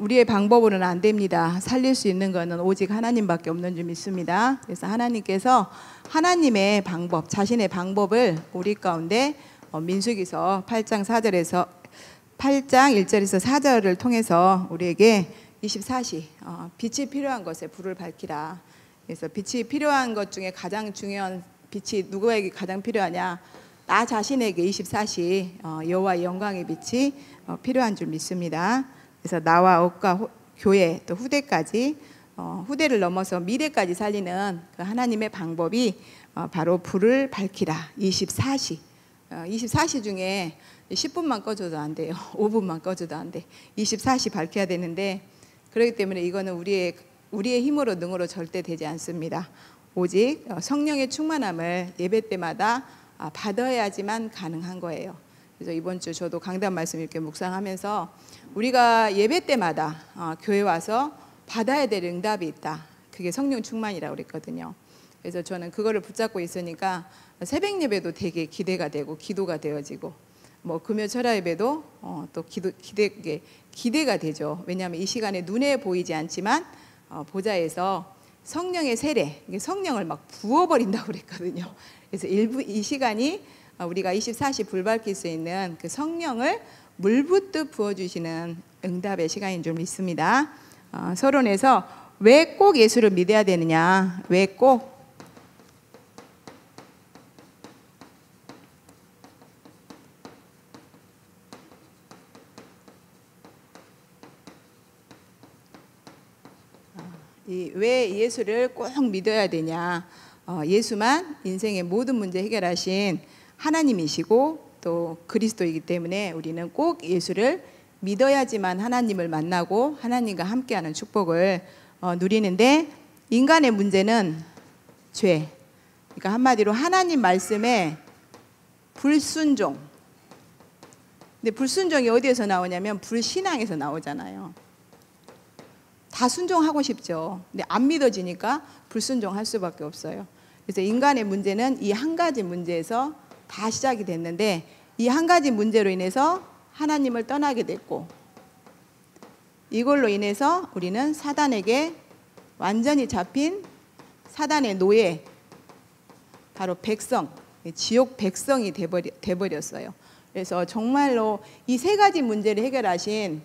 우리의 방법으로는 안 됩니다. 살릴 수 있는 것은 오직 하나님밖에 없는 줄 믿습니다. 그래서 하나님께서 하나님의 방법, 자신의 방법을 우리 가운데 민수기서 8장 4절에서 8장 1절에서 4절을 통해서 우리에게 24시 빛이 필요한 것에 불을 밝히라. 그래서 빛이 필요한 것 중에 가장 중요한 빛이 누구에게 가장 필요하냐? 나 자신에게 24시 여호와의 영광의 빛이 필요한 줄 믿습니다. 그래서 나와 옷과 교회 또 후대까지 후대를 넘어서 미래까지 살리는 그 하나님의 방법이 바로 불을 밝히라. 24시 24시 중에 10분만 꺼줘도 안 돼요. 5분만 꺼줘도 안 돼. 24시 밝혀야 되는데 그렇기 때문에 이거는 우리의 힘으로 능으로 절대 되지 않습니다. 오직 성령의 충만함을 예배 때마다 받아야지만 가능한 거예요. 그래서 이번 주 저도 강단 말씀 이렇게 묵상하면서 우리가 예배 때마다 교회 와서 받아야 될 응답이 있다. 그게 성령 충만이라고 그랬거든요. 그래서 저는 그거를 붙잡고 있으니까 새벽 예배도 되게 기대가 되고 기도가 되어지고 뭐 금요 철야 예배도 또 기대가 되죠. 왜냐하면 이 시간에 눈에 보이지 않지만 보좌에서 성령의 세례, 성령을 막 부어버린다고 그랬거든요. 그래서 이 시간이 우리가 24시 불 밝힐 수 있는 그 성령을 물붓듯 부어주시는 응답의 시간인 줄 믿습니다. 서론에서 왜 꼭 예수를 믿어야 되느냐? 왜 꼭? 왜 예수를 꼭 믿어야 되냐? 예수만 인생의 모든 문제 해결하신 하나님이시고 또 그리스도이기 때문에 우리는 꼭 예수를 믿어야지만 하나님을 만나고 하나님과 함께하는 축복을 누리는데 인간의 문제는 죄. 그러니까 한마디로 하나님 말씀에 불순종. 근데 불순종이 어디에서 나오냐면 불신앙에서 나오잖아요. 다 순종하고 싶죠. 근데 안 믿어지니까 불순종할 수밖에 없어요. 그래서 인간의 문제는 이 한 가지 문제에서 다 시작이 됐는데 이 한 가지 문제로 인해서 하나님을 떠나게 됐고 이걸로 인해서 우리는 사단에게 완전히 잡힌 사단의 노예 바로 백성, 지옥 백성이 돼버렸어요. 그래서 정말로 이 세 가지 문제를 해결하신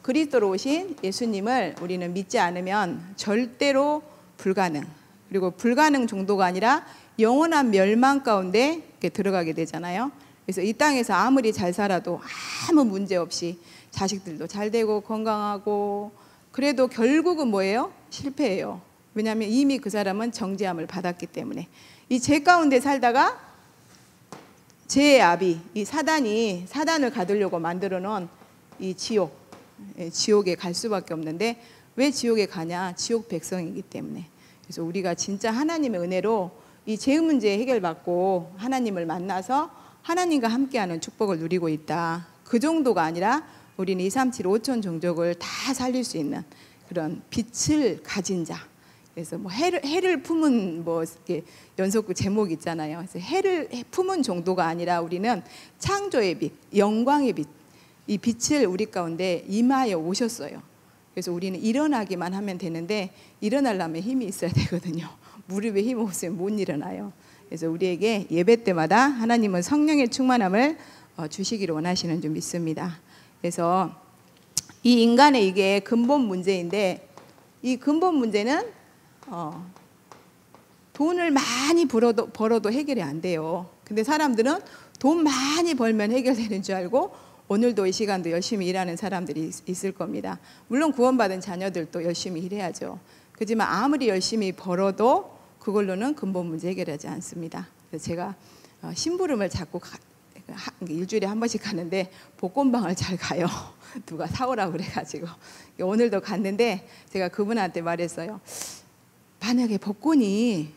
그리스도로 오신 예수님을 우리는 믿지 않으면 절대로 불가능. 그리고 불가능 정도가 아니라 영원한 멸망 가운데 들어가게 되잖아요. 그래서 이 땅에서 아무리 잘 살아도 아무 문제 없이 자식들도 잘 되고 건강하고 그래도 결국은 뭐예요? 실패해요. 왜냐하면 이미 그 사람은 정죄함을 받았기 때문에 이 죄 가운데 살다가 죄의 아비 이 사단을 가두려고 만들어 놓은 이 지옥에 갈 수밖에 없는데 왜 지옥에 가냐? 지옥 백성이기 때문에. 그래서 우리가 진짜 하나님의 은혜로 이 죄 문제 해결받고 하나님을 만나서 하나님과 함께하는 축복을 누리고 있다. 그 정도가 아니라 우리는 237 5천 종족을 다 살릴 수 있는 그런 빛을 가진 자. 그래서 뭐 해를 품은 뭐 연속극 제목 있잖아요. 그래서 해를 품은 정도가 아니라 우리는 창조의 빛, 영광의 빛, 이 빛을 우리 가운데 임하여 오셨어요. 그래서 우리는 일어나기만 하면 되는데 일어나려면 힘이 있어야 되거든요. 무릎에 힘 없으면 못 일어나요. 그래서 우리에게 예배 때마다 하나님은 성령의 충만함을 주시기를 원하시는 줄 믿습니다. 그래서 이 인간의 이게 근본 문제인데 이 근본 문제는 돈을 많이 벌어도 해결이 안 돼요. 근데 사람들은 돈 많이 벌면 해결되는 줄 알고 오늘도 이 시간도 열심히 일하는 사람들이 있을 겁니다. 물론 구원받은 자녀들도 열심히 일해야죠. 그렇지만 아무리 열심히 벌어도 그걸로는 근본 문제 해결하지 않습니다. 그래서 제가 심부름을 자꾸 일주일에 한 번씩 가는데 복권방을 잘 가요. 누가 사오라고 그래가지고 오늘도 갔는데 제가 그분한테 말했어요. 만약에 복권이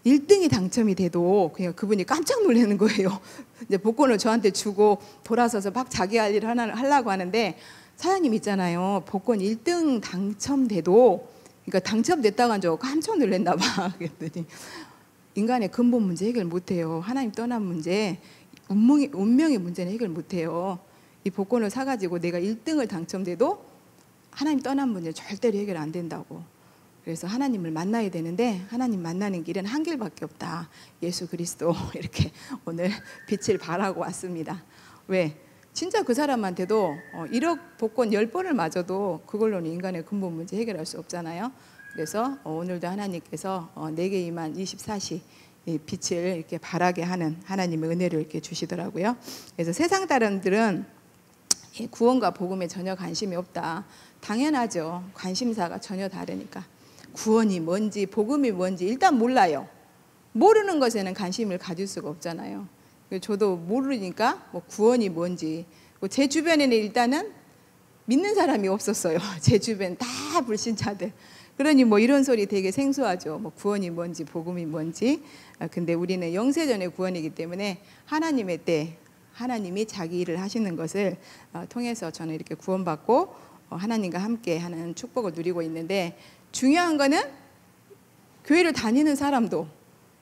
1등이 당첨이 돼도 그냥 그분이 깜짝 놀라는 거예요. 이제 복권을 저한테 주고 돌아서서 막 자기 할 일을 하려고 하는데 사장님 있잖아요. 복권 1등 당첨돼도 그러니까 당첨됐다고 한 줄 깜짝 놀랐나 봐. 그랬더니 인간의 근본 문제 해결 못해요. 하나님 떠난 문제, 운명의 문제는 해결 못해요. 이 복권을 사가지고 내가 1등을 당첨돼도 하나님 떠난 문제 절대로 해결 안 된다고. 그래서 하나님을 만나야 되는데 하나님 만나는 길은 한 길밖에 없다. 예수 그리스도. 이렇게 오늘 빛을 발하고 왔습니다. 왜? 진짜 그 사람한테도 1억 복권 10번을 맞아도 그걸로는 인간의 근본 문제 해결할 수 없잖아요. 그래서 오늘도 하나님께서 내게 임한 24시 빛을 이렇게 발하게 하는 하나님의 은혜를 이렇게 주시더라고요. 그래서 세상 사람들은 구원과 복음에 전혀 관심이 없다. 당연하죠. 관심사가 전혀 다르니까. 구원이 뭔지 복음이 뭔지 일단 몰라요. 모르는 것에는 관심을 가질 수가 없잖아요. 저도 모르니까 뭐 구원이 뭔지, 제 주변에는 일단은 믿는 사람이 없었어요. 제 주변 다 불신자들. 그러니 뭐 이런 소리 되게 생소하죠. 뭐 구원이 뭔지 복음이 뭔지. 근데 우리는 영세전의 구원이기 때문에 하나님의 때 하나님이 자기 일을 하시는 것을 통해서 저는 이렇게 구원받고 하나님과 함께 하는 축복을 누리고 있는데, 중요한 거는 교회를 다니는 사람도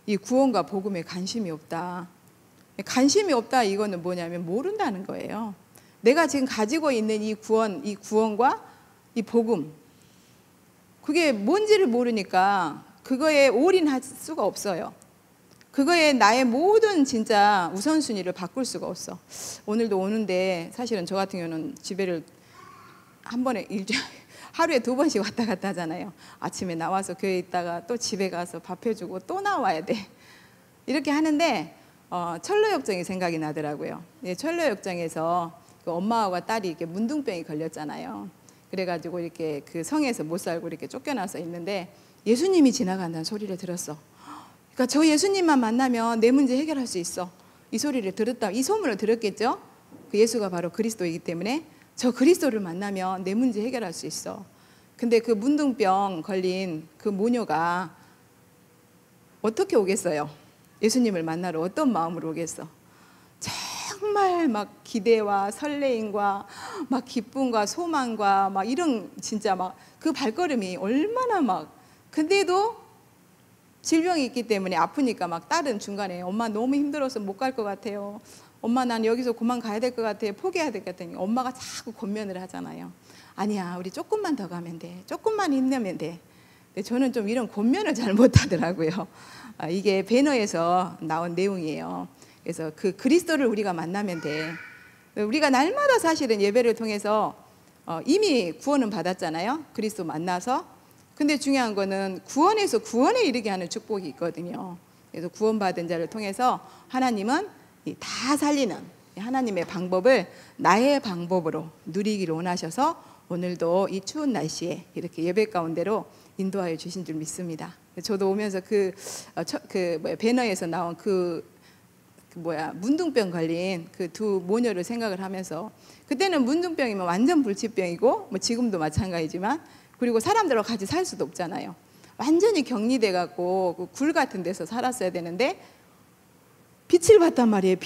이 구원과 복음에 관심이 없다. 관심이 없다 이거는 뭐냐면 모른다는 거예요. 내가 지금 가지고 있는 이 구원과 이 복음, 그게 뭔지를 모르니까 그거에 올인할 수가 없어요. 그거에 나의 모든 진짜 우선순위를 바꿀 수가 없어. 오늘도 오는데 사실은 저 같은 경우는 집에를 한 번에 하루에 2번씩 왔다 갔다 하잖아요. 아침에 나와서 교회에 있다가 또 집에 가서 밥 해주고 또 나와야 돼. 이렇게 하는데 철로역정이 생각이 나더라고요. 철로역정에서 그 엄마와 딸이 이렇게 문둥병이 걸렸잖아요. 그래가지고 이렇게 그 성에서 못 살고 이렇게 쫓겨나서 있는데 예수님이 지나간다는 소리를 들었어. 그러니까 저 예수님만 만나면 내 문제 해결할 수 있어. 이 소리를 들었다. 이 소문을 들었겠죠. 그 예수가 바로 그리스도이기 때문에 저 그리스도를 만나면 내 문제 해결할 수 있어. 근데 그 문둥병 걸린 그 모녀가 어떻게 오겠어요? 예수님을 만나러 어떤 마음으로 오겠어? 정말 막 기대와 설레임과 막 기쁨과 소망과 막 이런 진짜 막 그 발걸음이 얼마나 막, 근데도 질병이 있기 때문에 아프니까 막 딸은 중간에 엄마 너무 힘들어서 못 갈 것 같아요. 엄마 난 여기서 그만 가야 될 것 같아요. 포기해야 될 것 같아요. 엄마가 자꾸 권면을 하잖아요. 아니야, 우리 조금만 더 가면 돼. 조금만 힘내면 돼. 근데 저는 좀 이런 권면을 잘 못하더라고요. 이게 배너에서 나온 내용이에요. 그래서 그 그리스도를 우리가 만나면 돼. 우리가 날마다 사실은 예배를 통해서 이미 구원은 받았잖아요. 그리스도 만나서. 근데 중요한 거는 구원에서 구원에 이르게 하는 축복이 있거든요. 그래서 구원받은 자를 통해서 하나님은 다 살리는 하나님의 방법을 나의 방법으로 누리기를 원하셔서 오늘도 이 추운 날씨에 이렇게 예배 가운데로 인도하여 주신 줄 믿습니다. 저도 오면서 배너에서 나온 문둥병 걸린 그 2 모녀를 생각을 하면서, 그때는 문둥병이면 완전 불치병이고 뭐 지금도 마찬가지지만, 그리고 사람들과 같이 살 수도 없잖아요. 완전히 격리돼 갖고 그 굴 같은 데서 살았어야 되는데 빛을 봤단 말이에요.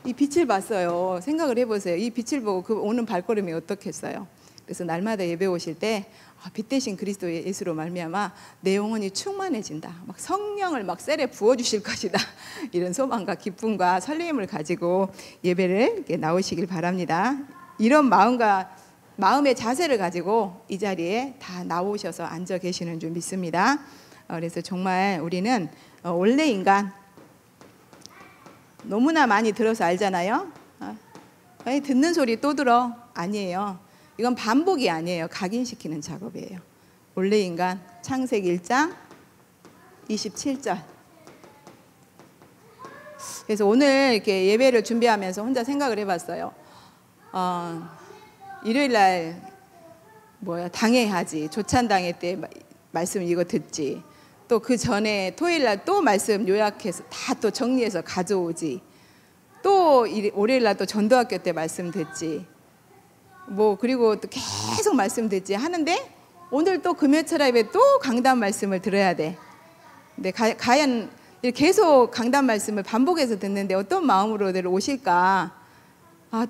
이 빛을 봤어요. 생각을 해보세요. 이 빛을 보고 그 오는 발걸음이 어떻겠어요? 그래서 날마다 예배 오실 때 빛 대신 그리스도 예수로 말미암아 내 영혼이 충만해진다. 막 성령을 막 셀에 부어주실 것이다. 이런 소망과 기쁨과 설렘을 가지고 예배를 이렇게 나오시길 바랍니다. 이런 마음의 자세를 가지고 이 자리에 다 나오셔서 앉아 계시는 줄 믿습니다. 그래서 정말 우리는 원래 인간 너무나 많이 들어서 알잖아요. 듣는 소리 또 들어. 아니에요. 이건 반복이 아니에요. 각인시키는 작업이에요. 원래 인간 창세기 1장 27절. 그래서 오늘 이렇게 예배를 준비하면서 혼자 생각을 해봤어요. 일요일 날 당회하지, 조찬당회 때 말씀 이거 듣지, 또 그 전에 토요일 날 또 말씀 요약해서 다 또 정리해서 가져오지, 또 월요일 날 또 전도학교 때 말씀 듣지, 그리고 또 계속 말씀 듣지 하는데 오늘 또 금요철 예배 또 강단 말씀을 들어야 돼. 근데 과연 계속 강단 말씀을 반복해서 듣는데 어떤 마음으로들 오실까?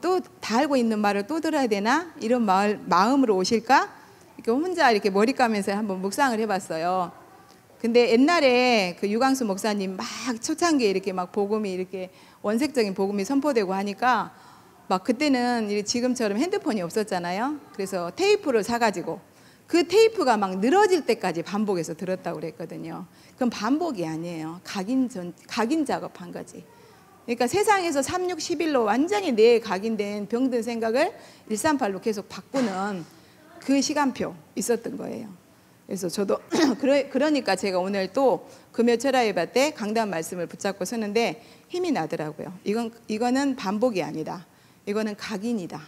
또 다 알고 있는 말을 또 들어야 되나? 이런 마음으로 오실까? 이렇게 혼자 이렇게 머리 감면서 한번 묵상을 해봤어요. 근데 옛날에 그 유광수 목사님 막 초창기에 이렇게 막 복음이 이렇게 원색적인 복음이 선포되고 하니까 막 그때는 지금처럼 핸드폰이 없었잖아요. 그래서 테이프를 사가지고 그 테이프가 막 늘어질 때까지 반복해서 들었다고 그랬거든요. 그건 반복이 아니에요. 각인 작업한 거지. 그러니까 세상에서 3, 6, 11로 완전히 내 각인된 병든 생각을 138로 계속 바꾸는 그 시간표 있었던 거예요. 그래서 저도 그러니까 제가 오늘 또 금요철야 예배 때 강단 말씀을 붙잡고 서는데 힘이 나더라고요. 이거는 반복이 아니다. 이거는 각인이다.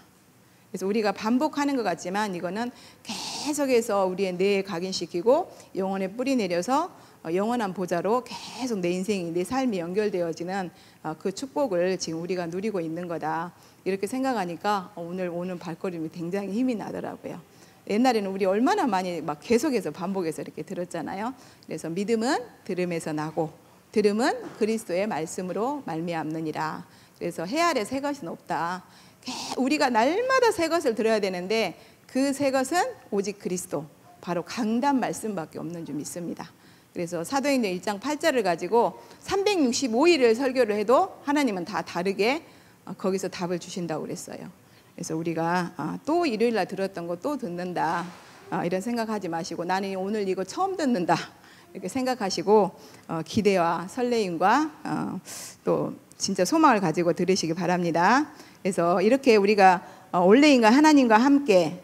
그래서 우리가 반복하는 것 같지만 이거는 계속해서 우리의 뇌에 각인시키고 영혼에 뿌리 내려서 영원한 보좌로 계속 내 인생이, 내 삶이 연결되어지는 그 축복을 지금 우리가 누리고 있는 거다. 이렇게 생각하니까 오늘 발걸음이 굉장히 힘이 나더라고요. 옛날에는 우리 얼마나 많이 막 계속해서 반복해서 이렇게 들었잖아요. 그래서 믿음은 들음에서 나고 들음은 그리스도의 말씀으로 말미암느니라. 그래서 해 아래 새 것은 없다. 우리가 날마다 새 것을 들어야 되는데 그 새 것은 오직 그리스도, 바로 강단 말씀밖에 없는 줄 믿습니다. 그래서 사도행전 1장 8절을 가지고 365일을 설교를 해도 하나님은 다 다르게 거기서 답을 주신다고 그랬어요. 그래서 우리가 또 일요일 날 들었던 거 또 듣는다, 이런 생각하지 마시고 나는 오늘 이거 처음 듣는다 이렇게 생각하시고 기대와 설레임과 또 진짜 소망을 가지고 들으시기 바랍니다. 그래서 이렇게 우리가 올레인과 하나님과 함께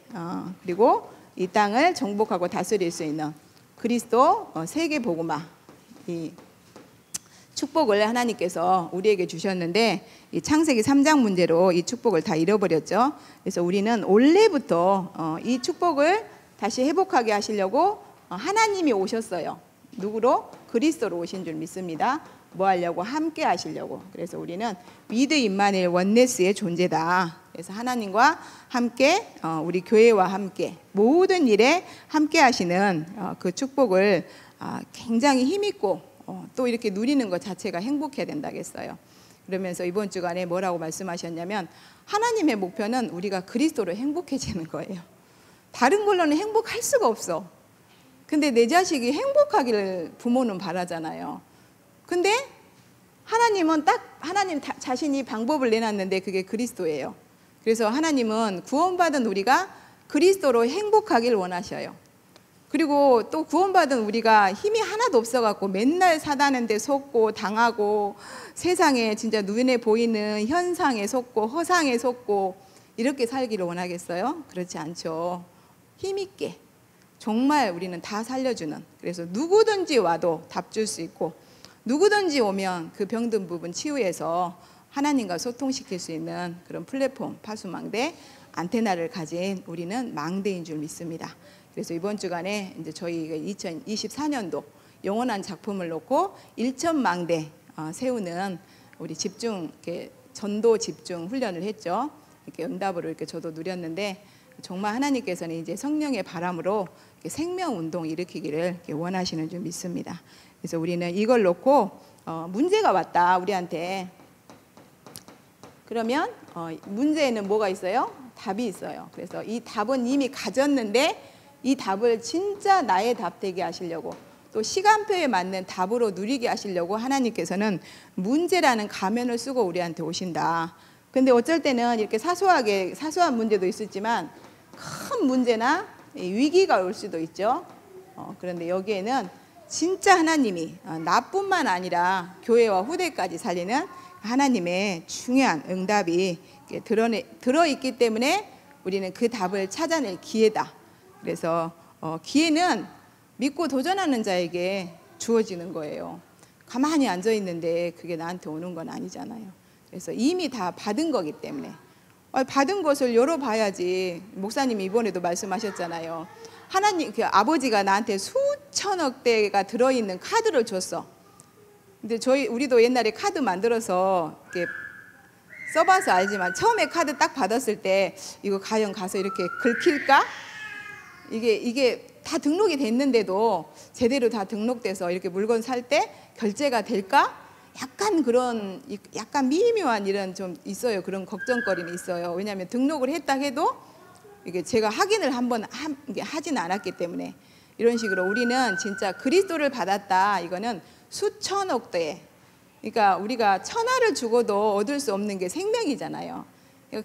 그리고 이 땅을 정복하고 다스릴 수 있는 그리스도 세계 복음화, 이 축복을 하나님께서 우리에게 주셨는데 이 창세기 3장 문제로 이 축복을 다 잃어버렸죠. 그래서 우리는 원래부터 이 축복을 다시 회복하게 하시려고 하나님이 오셨어요. 누구로? 그리스도로 오신 줄 믿습니다. 뭐 하려고? 함께 하시려고. 그래서 우리는 위드 임마누엘 원네스의 존재다. 그래서 하나님과 함께 우리 교회와 함께 모든 일에 함께 하시는 그 축복을 굉장히 힘있고 또 이렇게 누리는 것 자체가 행복해야 된다겠어요. 그러면서 이번 주간에 뭐라고 말씀하셨냐면 하나님의 목표는 우리가 그리스도로 행복해지는 거예요. 다른 걸로는 행복할 수가 없어. 근데 내 자식이 행복하기를 부모는 바라잖아요. 근데 하나님은 하나님 자신이 방법을 내놨는데 그게 그리스도예요. 그래서 하나님은 구원받은 우리가 그리스도로 행복하길 원하셔요. 그리고 또 구원받은 우리가 힘이 하나도 없어갖고 맨날 사단한테 속고 당하고 세상에 진짜 눈에 보이는 현상에 속고 허상에 속고 이렇게 살기를 원하겠어요? 그렇지 않죠. 힘있게 정말 우리는 다 살려주는, 그래서 누구든지 와도 답 줄 수 있고 누구든지 오면 그 병든 부분 치유해서 하나님과 소통시킬 수 있는 그런 플랫폼, 파수망대, 안테나를 가진 우리는 망대인 줄 믿습니다. 그래서 이번 주간에 이제 저희 2024년도 영원한 작품을 놓고 1,000망대 세우는 우리 집중, 이렇게 전도 집중 훈련을 했죠. 이렇게 응답으로 이렇게 저도 누렸는데 정말 하나님께서는 이제 성령의 바람으로 생명 운동 일으키기를 원하시는 줄 믿습니다. 그래서 우리는 이걸 놓고 문제가 왔다 우리한테. 그러면 문제에는 뭐가 있어요? 답이 있어요. 그래서 이 답은 이미 가졌는데 이 답을 진짜 나의 답 되게 하시려고 또 시간표에 맞는 답으로 누리게 하시려고 하나님께서는 문제라는 가면을 쓰고 우리한테 오신다. 근데 어쩔 때는 이렇게 사소한 문제도 있었지만 큰 문제나 위기가 올 수도 있죠. 그런데 여기에는 진짜 하나님이 나뿐만 아니라 교회와 후대까지 살리는 하나님의 중요한 응답이 들어있기 때문에 우리는 그 답을 찾아낼 기회다. 그래서 기회는 믿고 도전하는 자에게 주어지는 거예요. 가만히 앉아 있는데 그게 나한테 오는 건 아니잖아요. 그래서 이미 다 받은 거기 때문에 받은 것을 열어봐야지. 목사님이 이번에도 말씀하셨잖아요. 하나님, 아버지가 나한테 수천억 대가 들어있는 카드를 줬어. 근데 우리도 옛날에 카드 만들어서 이렇게 써봐서 알지만 처음에 카드 딱 받았을 때 이거 과연 가서 이렇게 긁힐까? 이게 다 등록이 됐는데도 제대로 다 등록돼서 이렇게 물건 살 때 결제가 될까? 약간 미묘한 이런 좀 있어요. 그런 걱정거리는 있어요. 왜냐하면 등록을 했다 해도 이게 제가 확인을 한번 하지는 않았기 때문에. 이런 식으로 우리는 진짜 그리스도를 받았다. 이거는 수천억 대, 그러니까 우리가 천하를 주고도 얻을 수 없는 게 생명이잖아요.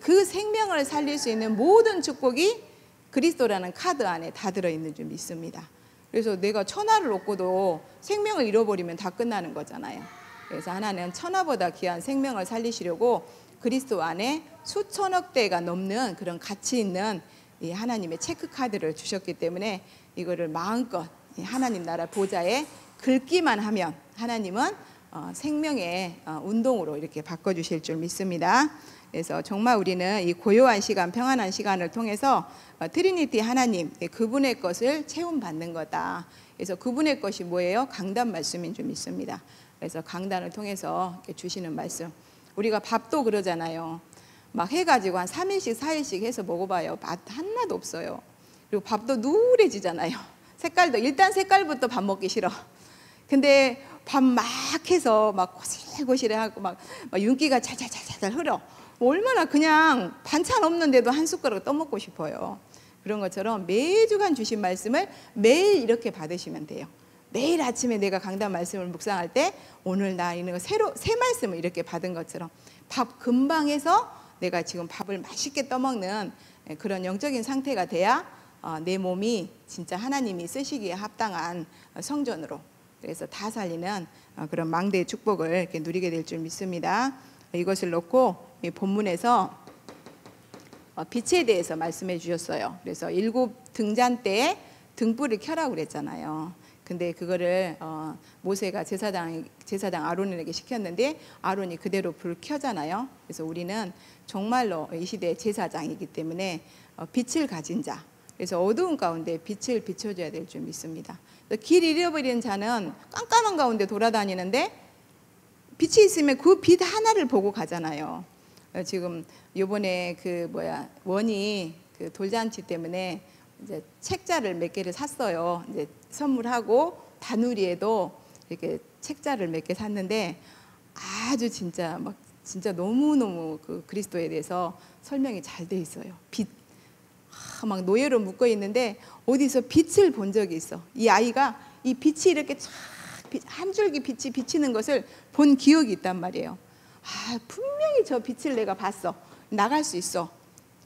그 생명을 살릴 수 있는 모든 축복이 그리스도라는 카드 안에 다 들어있는 줄 믿습니다. 그래서 내가 천하를 얻고도 생명을 잃어버리면 다 끝나는 거잖아요. 그래서 하나는 천하보다 귀한 생명을 살리시려고 그리스도 안에 수천억 대가 넘는 그런 가치 있는 이 하나님의 체크카드를 주셨기 때문에 이거를 마음껏 하나님 나라 보좌에 긁기만 하면 하나님은 생명의 운동으로 이렇게 바꿔주실 줄 믿습니다. 그래서 정말 우리는 이 고요한 시간, 평안한 시간을 통해서 트리니티 하나님, 그분의 것을 체험받는 거다. 그래서 그분의 것이 뭐예요? 강단 말씀인 줄 믿습니다. 그래서 강단을 통해서 이렇게 주시는 말씀. 우리가 밥도 그러잖아요. 막 해가지고 한 3일씩 4일씩 해서 먹어봐요. 맛 하나도 없어요. 그리고 밥도 누래지잖아요. 색깔도 일단 색깔부터 밥 먹기 싫어. 근데 밥 막 해서 막 고실고실하고 막 윤기가 잘잘잘잘 흐려. 얼마나 그냥 반찬 없는데도 한 숟가락 떠먹고 싶어요. 그런 것처럼 매주간 주신 말씀을 매일 이렇게 받으시면 돼요. 매일 아침에 내가 강단 말씀을 묵상할 때 오늘 나 있는 거 새 말씀을 이렇게 받은 것처럼 밥 금방 해서 내가 지금 밥을 맛있게 떠먹는 그런 영적인 상태가 돼야 내 몸이 진짜 하나님이 쓰시기에 합당한 성전으로, 그래서 다 살리는 그런 망대의 축복을 이렇게 누리게 될 줄 믿습니다. 이것을 놓고 이 본문에서 빛에 대해서 말씀해 주셨어요. 그래서 7 등잔 때에 등불을 켜라고 그랬잖아요. 근데 그거를 모세가 제사장 아론에게 시켰는데 아론이 그대로 불 켜잖아요. 그래서 우리는 정말로 이 시대의 제사장이기 때문에 빛을 가진 자, 그래서 어두운 가운데 빛을 비춰줘야 될 줄 믿습니다. 길 잃어버린 자는 깜깜한 가운데 돌아다니는데 빛이 있으면 그 빛 하나를 보고 가잖아요. 지금 요번에 원이 그 돌잔치 때문에 이제 책자를 몇 개를 샀어요. 이제 선물하고 다누리에도 이렇게 책자를 몇 개 샀는데 아주 진짜 너무너무 그 그리스도에 대해서 설명이 잘 돼 있어요. 빛, 막 노예로 묶어 있는데 어디서 빛을 본 적이 있어. 이 아이가 이 빛이 이렇게 한 줄기 빛이 비치는 것을 본 기억이 있단 말이에요. 분명히 저 빛을 내가 봤어. 나갈 수 있어.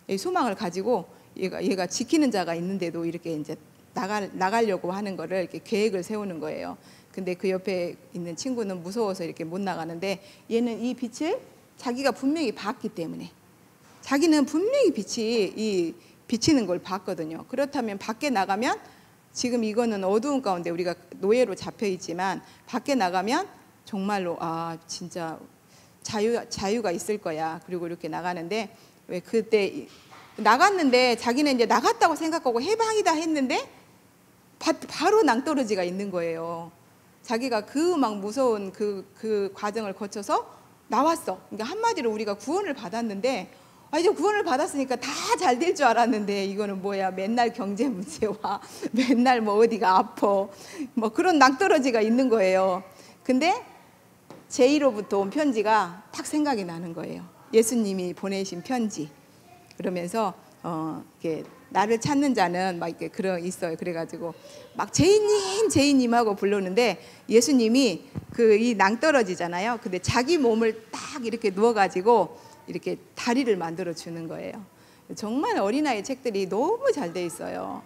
이 소망을 가지고 얘가 지키는 자가 있는데도 이렇게 이제 나가려고 하는 거를 이렇게 계획을 세우는 거예요. 근데 그 옆에 있는 친구는 무서워서 이렇게 못 나가는데 얘는 이 빛을 자기가 분명히 봤기 때문에, 자기는 분명히 빛이 비치는 걸 봤거든요. 그렇다면 밖에 나가면, 지금 이거는 어두운 가운데 우리가 노예로 잡혀 있지만 밖에 나가면 정말로 진짜 자유가 있을 거야. 그리고 이렇게 나가는데, 왜 그때 나갔는데 자기는 이제 나갔다고 생각하고 해방이다 했는데 바로 낭떠러지가 있는 거예요. 자기가 그 막 무서운 그 과정을 거쳐서 나왔어. 그러니까 한마디로 우리가 구원을 받았는데, 이제 구원을 받았으니까 다 잘 될 줄 알았는데 이거는 뭐야, 맨날 경제 문제와 맨날 뭐 어디가 아파, 뭐 그런 낭떠러지가 있는 거예요. 근데 제2로부터 온 편지가 딱 생각이 나는 거예요. 예수님이 보내신 편지. 그러면서 이렇게 나를 찾는 자는 막 이렇게 있어요. 그래가지고 막 제이님하고 부르는데 예수님이 이 낭떠러지잖아요. 근데 자기 몸을 딱 이렇게 누워가지고 이렇게 다리를 만들어 주는 거예요. 정말 어린아이 책들이 너무 잘 돼 있어요.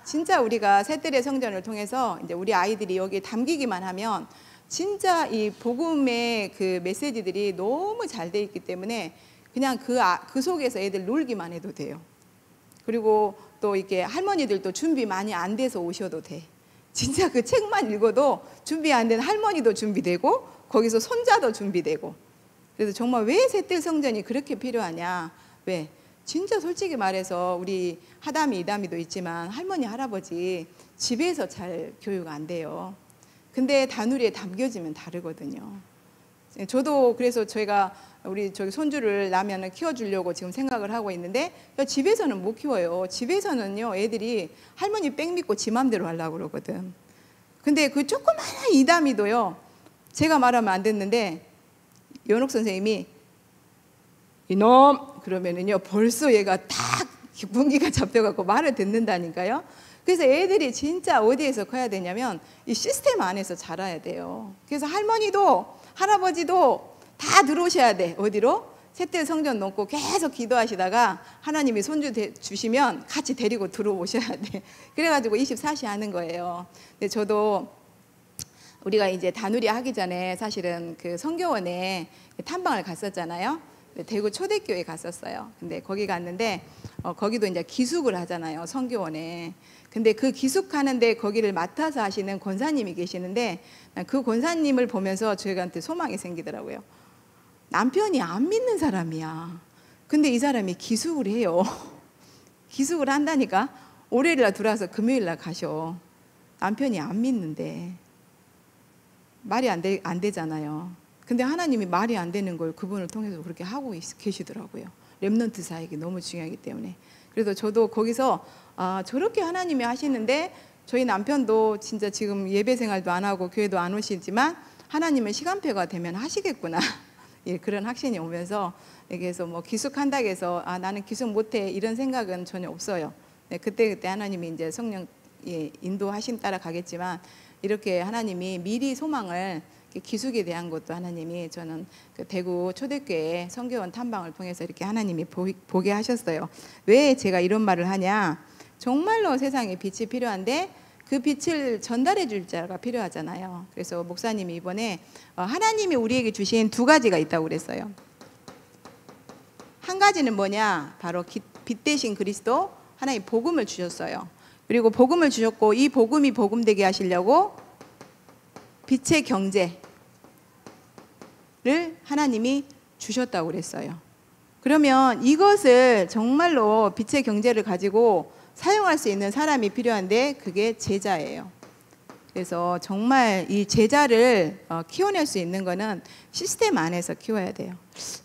진짜 우리가 새들의 성전을 통해서 이제 우리 아이들이 여기에 담기기만 하면 진짜 이 복음의 그 메시지들이 너무 잘 돼 있기 때문에 그냥 그 속에서 애들 놀기만 해도 돼요. 그리고 또 이렇게 할머니들도 준비 많이 안 돼서 오셔도 돼. 진짜 그 책만 읽어도 준비 안 된 할머니도 준비되고 거기서 손자도 준비되고. 그래서 정말 왜 셋들 성전이 그렇게 필요하냐? 왜? 진짜 솔직히 말해서 우리 하담이 이담이도 있지만 할머니 할아버지 집에서 잘 교육 안 돼요. 근데 다누리에 담겨지면 다르거든요. 저도 그래서 저희가 우리 저기 손주를 나면은 키워주려고 지금 생각을 하고 있는데 집에서는 못 키워요. 집에서는요 애들이 할머니 백 믿고 지 맘대로 하려고 그러거든. 근데 그 조그마한 이담이도요 제가 말하면 안 됐는데 연옥 선생님이 이놈 그러면은요 벌써 얘가 딱 분기가 잡혀갖고 말을 듣는다니까요. 그래서 애들이 진짜 어디에서 커야 되냐면 이 시스템 안에서 자라야 돼요. 그래서 할머니도 할아버지도 다 들어오셔야 돼. 어디로? 셋째 성전 놓고 계속 기도하시다가 하나님이 손주 주시면 같이 데리고 들어오셔야 돼. 그래가지고 24시 하는 거예요. 근데 저도 우리가 이제 다누리 하기 전에 사실은 그 성교원에 탐방을 갔었잖아요. 대구 초대교회 갔었어요. 근데 거기 갔는데 거기도 이제 기숙을 하잖아요. 성교원에. 근데 그 기숙하는데 거기를 맡아서 하시는 권사님이 계시는데 그 권사님을 보면서 저희한테 소망이 생기더라고요. 남편이 안 믿는 사람이야. 근데 이 사람이 기숙을 해요. 기숙을 한다니까. 월요일날 들어와서 금요일날 가셔. 남편이 안 믿는데 말이 안 되잖아요. 근데 하나님이 말이 안 되는 걸 그분을 통해서 그렇게 하고 계시더라고요. 렘넌트 사역이 너무 중요하기 때문에. 그래서 저도 거기서 저렇게 하나님이 하시는데 저희 남편도 진짜 지금 예배 생활도 안 하고 교회도 안 오시지만 하나님은 시간표가 되면 하시겠구나. 예, 그런 확신이 오면서 여기에서 뭐 기숙한다고 해서 나는 기숙 못해 이런 생각은 전혀 없어요. 네, 그때 하나님이 이제 성령 인도하심 따라 가겠지만 이렇게 하나님이 미리 소망을 기숙에 대한 것도 하나님이 저는 그 대구 초대교회 성교원 탐방을 통해서 이렇게 하나님이 보게 하셨어요. 왜 제가 이런 말을 하냐? 정말로 세상에 빛이 필요한데 그 빛을 전달해 줄 자가 필요하잖아요. 그래서 목사님이 이번에 하나님이 우리에게 주신 두 가지가 있다고 그랬어요. 한 가지는 뭐냐? 바로 빛 대신 그리스도, 하나님 복음을 주셨어요. 그리고 복음을 주셨고 이 복음이 복음되게 하시려고 빛의 경제를 하나님이 주셨다고 그랬어요. 그러면 이것을 정말로 빛의 경제를 가지고 사용할 수 있는 사람이 필요한데 그게 제자예요. 그래서 정말 이 제자를 키워낼 수 있는 거는 시스템 안에서 키워야 돼요.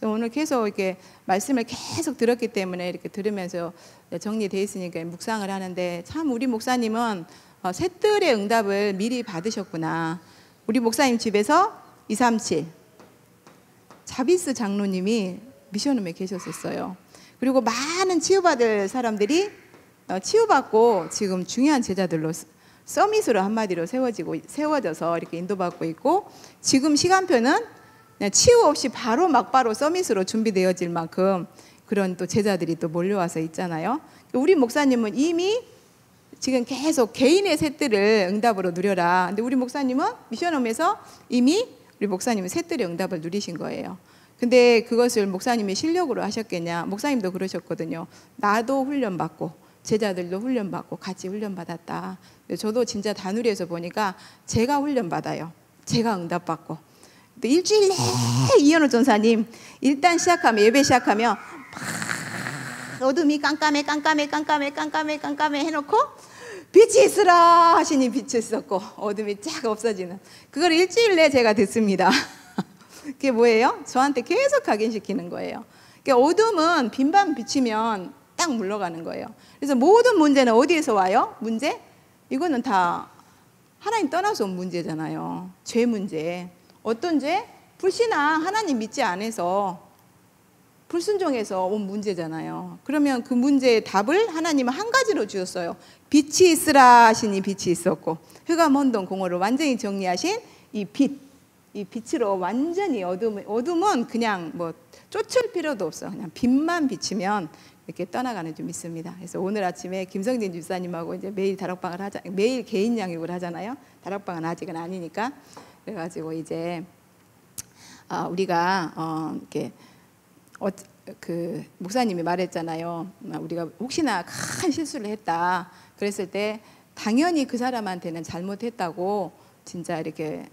오늘 계속 이렇게 말씀을 계속 들었기 때문에 이렇게 들으면서 정리되어 있으니까 묵상을 하는데 참 우리 목사님은 셋들의 응답을 미리 받으셨구나. 우리 목사님 집에서 237 자비스 장로님이 미션홈에 계셨었어요. 그리고 많은 치유받을 사람들이 치유받고 지금 중요한 제자들로 서밋으로 한마디로 세워져서 이렇게 인도받고 있고 지금 시간표는 치유 없이 바로 막바로 서밋으로 준비되어질 만큼 그런 또 제자들이 또 몰려와서 있잖아요. 우리 목사님은 이미 지금 계속 개인의 셋들을 응답으로 누려라. 근데 우리 목사님은 미션홈에서 이미 우리 목사님은 셋들의 응답을 누리신 거예요. 근데 그것을 목사님이 실력으로 하셨겠냐? 목사님도 그러셨거든요. 나도 훈련받고 제자들도 훈련받고 같이 훈련받았다. 저도 진짜 다누리에서 보니까 제가 훈련받아요. 제가 응답받고. 또 일주일 내내 이현우 전사님 일단 시작하면 예배 시작하면 막 어둠이 깜깜해 해놓고 빛이 있으라 하시니 빛이 있었고 어둠이 쫙 없어지는 그걸 일주일 내에 제가 듣습니다. 그게 뭐예요? 저한테 계속 각인시키는 거예요. 그러니까 어둠은 빛만 비치면 딱 물러가는 거예요. 그래서 모든 문제는 어디에서 와요? 문제? 이거는 다 하나님 떠나서 온 문제잖아요. 죄 문제. 어떤 죄? 불신앙, 하나님 믿지 않아서 불순종해서 온 문제잖아요. 그러면 그 문제의 답을 하나님은 한 가지로 주셨어요. 빛이 있으라 하시니 빛이 있었고 흑암 혼돈 공허를 완전히 정리하신 이 빛. 이 빛으로 완전히 어둠은 그냥 뭐 쫓을 필요도 없어. 그냥 빛만 비치면 이렇게 떠나가는 줄 믿습니다. 그래서 오늘 아침에 김성진 집사님하고 이제 매일 다락방을 매일 개인 양육을 하잖아요. 다락방은 아직은 아니니까. 그래가지고 이제 우리가 이렇게 그 목사님이 말했잖아요. 우리가 혹시나 큰 실수를 했다. 그랬을 때 당연히 그 사람한테는 잘못했다고 진짜 이렇게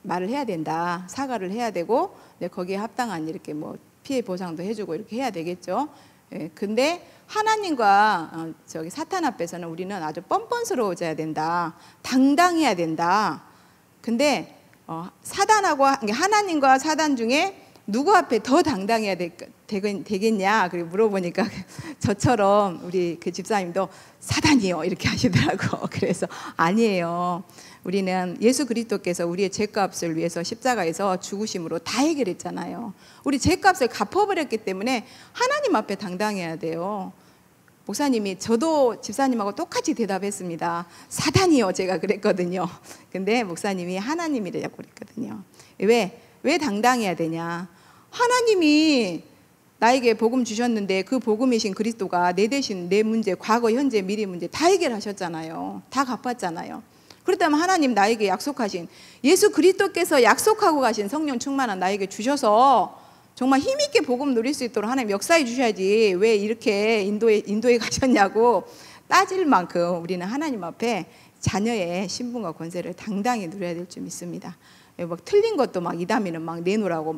말을 해야 된다. 사과를 해야 되고 거기에 합당한 이렇게 뭐 피해 보상도 해주고 이렇게 해야 되겠죠. 예, 근데 하나님과 저기 사탄 앞에서는 우리는 아주 뻔뻔스러워져야 된다. 당당해야 된다. 근데 사단하고 하나님과 사단 중에 누구 앞에 더 당당해야 되겠냐? 그리고 물어보니까 저처럼 우리 그 집사님도 사단이요 이렇게 하시더라고. 그래서 아니에요. 우리는 예수 그리스도께서 우리의 죄값을 위해서 십자가에서 죽으심으로 다 해결했잖아요. 우리 죄값을 갚아버렸기 때문에 하나님 앞에 당당해야 돼요. 목사님이 저도 집사님하고 똑같이 대답했습니다. 사단이요, 제가 그랬거든요. 근데 목사님이 하나님이라고 그랬거든요. 왜 당당해야 되냐? 하나님이 나에게 복음 주셨는데 그 복음이신 그리스도가 내 대신 내 문제, 과거, 현재, 미래 문제 다 해결하셨잖아요. 다 갚았잖아요. 그렇다면 하나님 나에게 약속하신 예수 그리스도께서 약속하고 가신 성령 충만한 나에게 주셔서 정말 힘있게 복음 누릴 수 있도록 하나님 역사해 주셔야지 왜 이렇게 인도에 가셨냐고 따질 만큼 우리는 하나님 앞에 자녀의 신분과 권세를 당당히 누려야 될 줄 믿습니다. 막 틀린 것도 막 이다미는 막 내놓으라고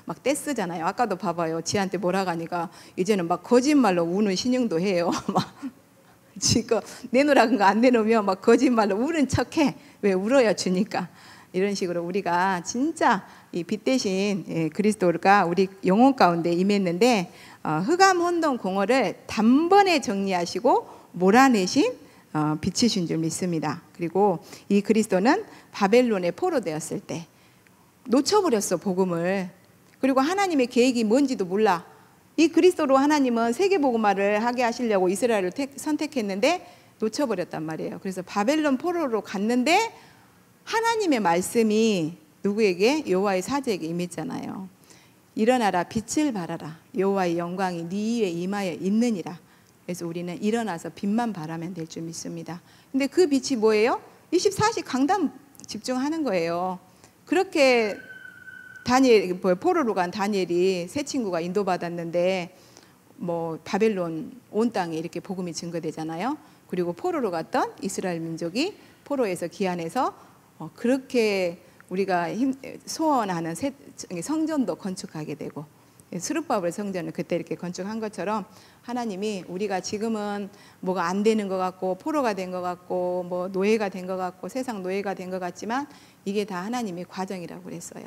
막 떼쓰잖아요. 아까도 봐봐요. 지한테 뭐라 가니까 이제는 막 거짓말로 우는 신용도 해요. 막 지금 내놓으라는 거 안 내놓으면 막 거짓말로 우는 척해. 왜 울어요? 주니까. 이런 식으로 우리가 진짜 이 빛 대신 그리스도가 우리 영혼 가운데 임했는데 흑암 혼돈 공허를 단번에 정리하시고 몰아내신 빛이신 줄 믿습니다. 그리고 이 그리스도는 바벨론에 포로되었을 때 놓쳐버렸어, 복음을. 그리고 하나님의 계획이 뭔지도 몰라. 이 그리스도로 하나님은 세계복음화를 하게 하시려고 이스라엘을 선택했는데 놓쳐버렸단 말이에요. 그래서 바벨론 포로로 갔는데 하나님의 말씀이 누구에게? 여호와의 사제에게 임했잖아요. 일어나라, 빛을 발하라. 여호와의 영광이 네 위에 임하여 있느니라. 그래서 우리는 일어나서 빛만 바라면 될 줄 믿습니다. 근데 그 빛이 뭐예요? 24시 강단 집중하는 거예요. 그렇게 포로로 간 다니엘이 세 친구가 인도받았는데 뭐 바벨론 온 땅에 이렇게 복음이 증거되잖아요. 그리고 포로로 갔던 이스라엘 민족이 포로에서 귀환해서 그렇게 우리가 소원하는 성전도 건축하게 되고 스룹바벨 성전을 그때 이렇게 건축한 것처럼 하나님이 우리가 지금은 뭐가 안 되는 것 같고 포로가 된 것 같고 뭐 노예가 된 것 같고 세상 노예가 된 것 같지만 이게 다 하나님의 과정이라고 그랬어요.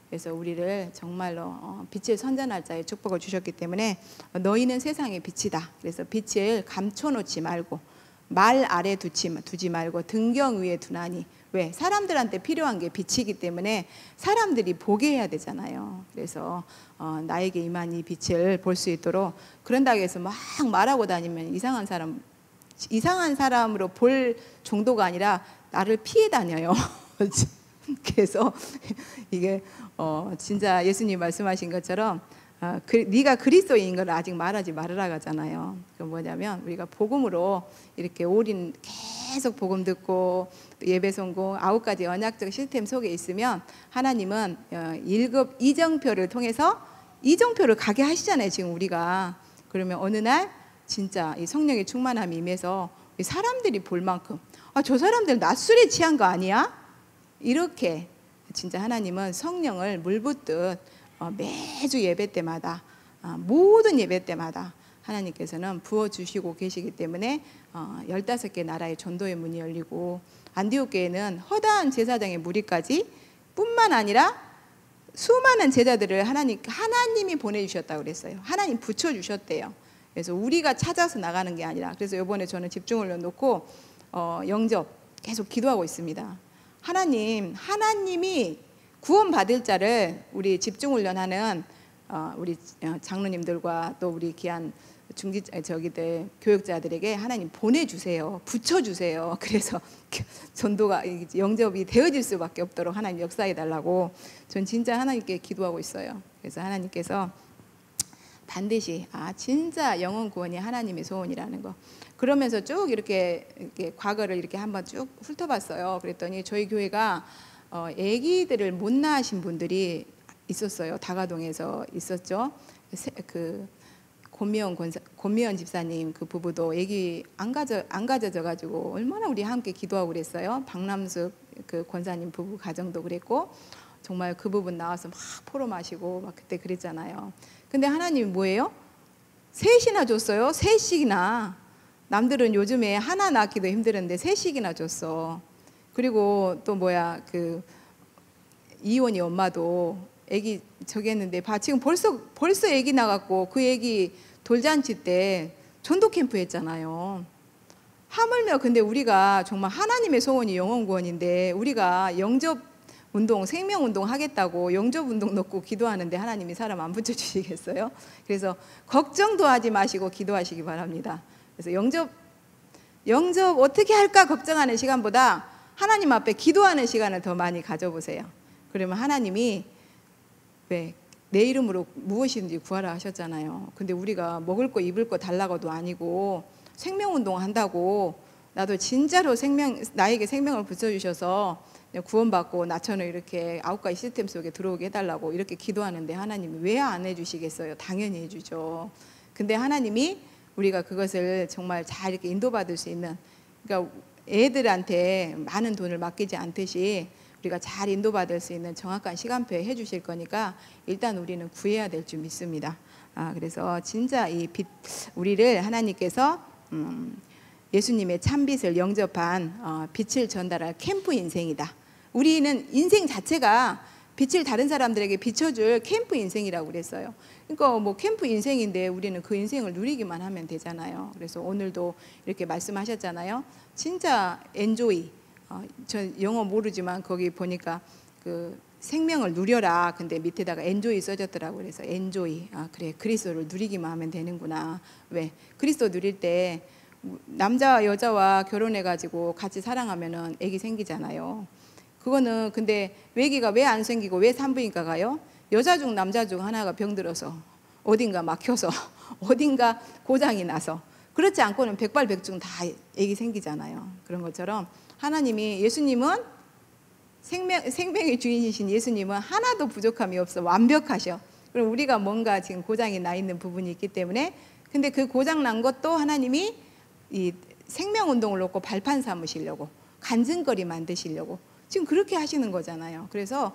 그래서 우리를 정말로 빛을 선전할 자의 축복을 주셨기 때문에 너희는 세상의 빛이다. 그래서 빛을 감춰놓지 말고 말 아래 두지 말고 등경 위에 두나니. 왜? 사람들한테 필요한 게 빛이기 때문에 사람들이 보게 해야 되잖아요. 그래서 나에게 임한 이 빛을 볼 수 있도록 그런다고 해서 막 말하고 다니면 이상한 사람으로 볼 정도가 아니라 나를 피해 다녀요. 그래서 이게 진짜 예수님 말씀하신 것처럼 네가 그리스도인 걸 아직 말하지 말으라 하잖아요. 그 뭐냐면 우리가 복음으로 이렇게 올인 계속 복음 듣고 예배 성공 9가지 언약적 시스템 속에 있으면 하나님은 1급 이정표를 통해서 이정표를 가게 하시잖아요. 지금 우리가 그러면 어느 날 진짜 이 성령의 충만함이 임해서 사람들이 볼 만큼 저 사람들 낮술에 취한 거 아니야? 이렇게 진짜 하나님은 성령을 물 붓듯 매주 예배 때마다 모든 예배 때마다 하나님께서는 부어주시고 계시기 때문에 15개 나라의 전도의 문이 열리고 안디옥 교회는 허다한 제사장의 무리까지 뿐만 아니라 수많은 제자들을 하나님이 보내주셨다고 그랬어요. 하나님 붙여주셨대요. 그래서 우리가 찾아서 나가는 게 아니라 그래서 이번에 저는 집중을 놓고 영접 계속 기도하고 있습니다. 하나님이 구원받을 자를 우리 집중훈련하는 우리 장로님들과 또 우리 귀한 교육자들에게 하나님 보내주세요. 붙여주세요. 그래서 전도가 영접이 되어질 수밖에 없도록 하나님 역사해달라고 전 진짜 하나님께 기도하고 있어요. 그래서 하나님께서 반드시 진짜 영혼 구원이 하나님의 소원이라는 거. 그러면서 쭉 이렇게 과거를 이렇게 한번 쭉 훑어봤어요. 그랬더니 저희 교회가 아기들을 못 낳으신 분들이 있었어요. 다가동에서 있었죠. 그 권미연 집사님 그 부부도 아기 안 가져져 가지고 얼마나 우리 함께 기도하고 그랬어요. 박남숙 그 권사님 부부 가정도 그랬고 정말 그 부분 나와서 막 포로 마시고 막 그때 그랬잖아요. 근데 하나님이 뭐예요? 셋이나 줬어요. 셋씩이나. 남들은 요즘에 하나 낳기도 힘들은데 셋씩이나 줬어. 그리고 또 그 이원이 엄마도 애기 저기 했는데 지금 벌써 애기 나갔고 그 애기 돌잔치 때 전도 캠프 했잖아요. 하물며 근데 우리가 정말 하나님의 소원이 영혼 구원인데 우리가 영접 운동, 생명운동 하겠다고 영접운동 넣고 기도하는데 하나님이 사람 안 붙여주시겠어요? 그래서 걱정도 하지 마시고 기도하시기 바랍니다. 그래서 영접 어떻게 할까 걱정하는 시간보다 하나님 앞에 기도하는 시간을 더 많이 가져보세요. 그러면 하나님이 왜 내 이름으로 무엇이든지 구하라 하셨잖아요. 근데 우리가 먹을 거 입을 거 달라고도 아니고 생명운동 한다고 나도 진짜로 나에게 생명을 붙여주셔서 구원받고 나처럼 이렇게 9가지 시스템 속에 들어오게 해달라고 이렇게 기도하는데 하나님이 왜 안 해주시겠어요? 당연히 해주죠. 근데 하나님이 우리가 그것을 정말 잘 이렇게 인도받을 수 있는, 그러니까 애들한테 많은 돈을 맡기지 않듯이 우리가 잘 인도받을 수 있는 정확한 시간표에 해주실 거니까 일단 우리는 구해야 될 줄 믿습니다. 그래서 진짜 우리를 하나님께서 예수님의 참빛을 영접한 빛을 전달할 캠프 인생이다. 우리는 인생 자체가 빛을 다른 사람들에게 비춰줄 캠프 인생이라고 그랬어요. 그러니까 뭐 캠프 인생인데 우리는 그 인생을 누리기만 하면 되잖아요. 그래서 오늘도 이렇게 말씀하셨잖아요. 진짜 엔조이. 저 영어 모르지만 거기 보니까 그 생명을 누려라. 근데 밑에다가 엔조이 써졌더라고. 그래서 엔조이. 그래, 그리스도를 누리기만 하면 되는구나. 왜? 그리스도 누릴 때 남자 여자와 결혼해가지고 같이 사랑하면은 애기 생기잖아요. 그거는 근데 애기가 왜 안 생기고 왜 산부인과 가요? 여자 중 남자 중 하나가 병들어서 어딘가 막혀서 어딘가 고장이 나서. 그렇지 않고는 백발백중 다 애기 생기잖아요. 그런 것처럼 하나님이, 예수님은 생명의 주인이신 예수님은 하나도 부족함이 없어 완벽하셔. 그럼 우리가 뭔가 지금 고장이 나 있는 부분이 있기 때문에, 근데 그 고장 난 것도 하나님이 이 생명운동을 놓고 발판 삼으시려고, 간증거리 만드시려고 지금 그렇게 하시는 거잖아요. 그래서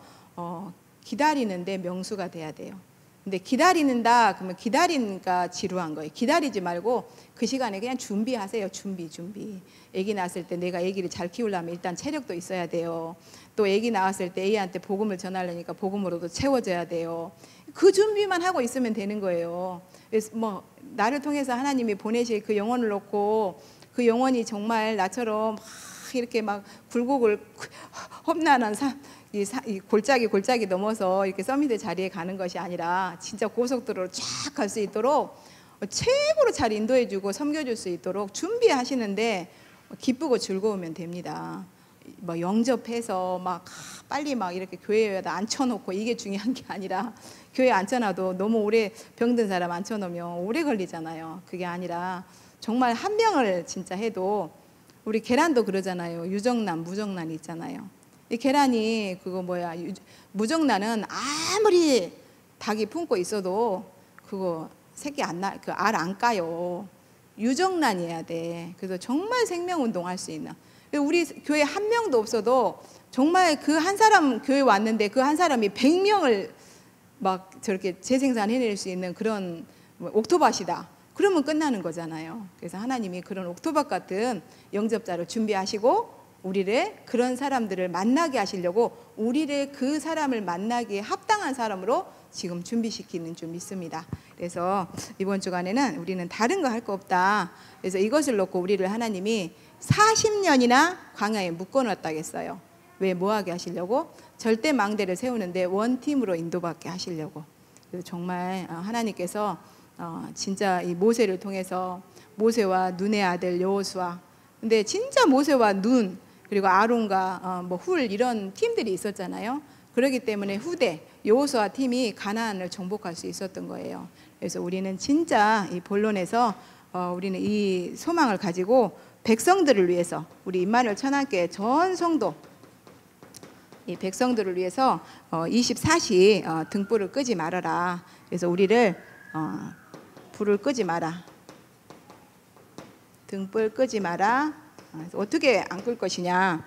기다리는데 명수가 돼야 돼요. 근데 기다리는다 그러면 기다리니까 지루한 거예요. 기다리지 말고 그 시간에 그냥 준비하세요. 준비. 아기 낳았을 때 내가 아기를 잘 키우려면 일단 체력도 있어야 돼요. 또 아기 낳았을 때 아기한테 복음을 전하려니까 복음으로도 채워져야 돼요. 그 준비만 하고 있으면 되는 거예요. 그래서 뭐 나를 통해서 하나님이 보내실 그 영혼을 놓고 그 영혼이 정말 나처럼 막 이렇게 막 굴곡을 험난한 이 골짜기 넘어서 이렇게 서밋의 자리에 가는 것이 아니라 진짜 고속도로로 쫙 갈 수 있도록 최고로 잘 인도해주고 섬겨줄 수 있도록 준비하시는데 기쁘고 즐거우면 됩니다. 뭐 영접해서 막 빨리 막 이렇게 교회에다 앉혀놓고 이게 중요한 게 아니라, 교회에 앉혀놔도 너무 오래 병든 사람 앉혀놓으면 오래 걸리잖아요. 그게 아니라 정말 한 명을 진짜 해도, 우리 계란도 그러잖아요. 유정란, 무정란이 있잖아요. 이 계란이 무정란은 아무리 닭이 품고 있어도 그거 새끼 그 알 안 까요. 유정란이어야 돼. 그래서 정말 생명운동 할 수 있는, 우리 교회 한 명도 없어도 정말 그 한 사람 교회 왔는데 그 한 사람이 100명을 막 저렇게 재생산해낼 수 있는 그런 옥토밭이다. 그러면 끝나는 거잖아요. 그래서 하나님이 그런 옥토밭 같은 영접자를 준비하시고 우리를, 그런 사람들을 만나게 하시려고 우리를 그 사람을 만나기에 합당한 사람으로 지금 준비시키는 줄 믿습니다. 그래서 이번 주간에는 우리는 다른 거 할 거 없다. 그래서 이것을 놓고 우리를 하나님이 40년이나 광야에 묶어놨다겠어요. 왜? 뭐하게 하시려고? 절대 망대를 세우는데 원팀으로 인도받게 하시려고. 그래서 정말 하나님께서 진짜 이 모세를 통해서, 모세와 눈의 아들 여호수아, 근데 진짜 모세와 눈 그리고 아론과 훌 이런 팀들이 있었잖아요. 그렇기 때문에 후대 여호수아 팀이 가나안을 정복할 수 있었던 거예요. 그래서 우리는 진짜 이 본론에서 우리는 이 소망을 가지고 백성들을 위해서, 우리 임마누엘 천안교회 전 성도 이 백성들을 위해서 24시 등불을 끄지 말아라. 그래서 우리를 불을 끄지 마라. 등불 끄지 마라. 어떻게 안 끌 것이냐?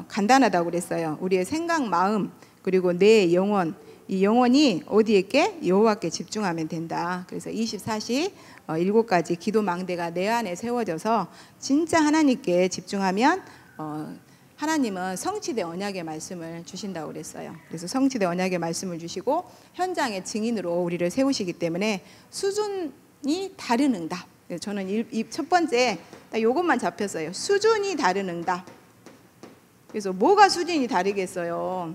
간단하다고 그랬어요. 우리의 생각, 마음 그리고 내 영혼, 이 영혼이 어디에 있게? 여호와께 집중하면 된다. 그래서 24시 7가지 기도 망대가 내 안에 세워져서 진짜 하나님께 집중하면 하나님은 성취된 언약의 말씀을 주신다고 그랬어요. 그래서 성취된 언약의 말씀을 주시고 현장의 증인으로 우리를 세우시기 때문에 수준이 다른 응답. 저는 이 첫 번째 이것만 잡혔어요. 수준이 다른 응답. 그래서 뭐가 수준이 다르겠어요?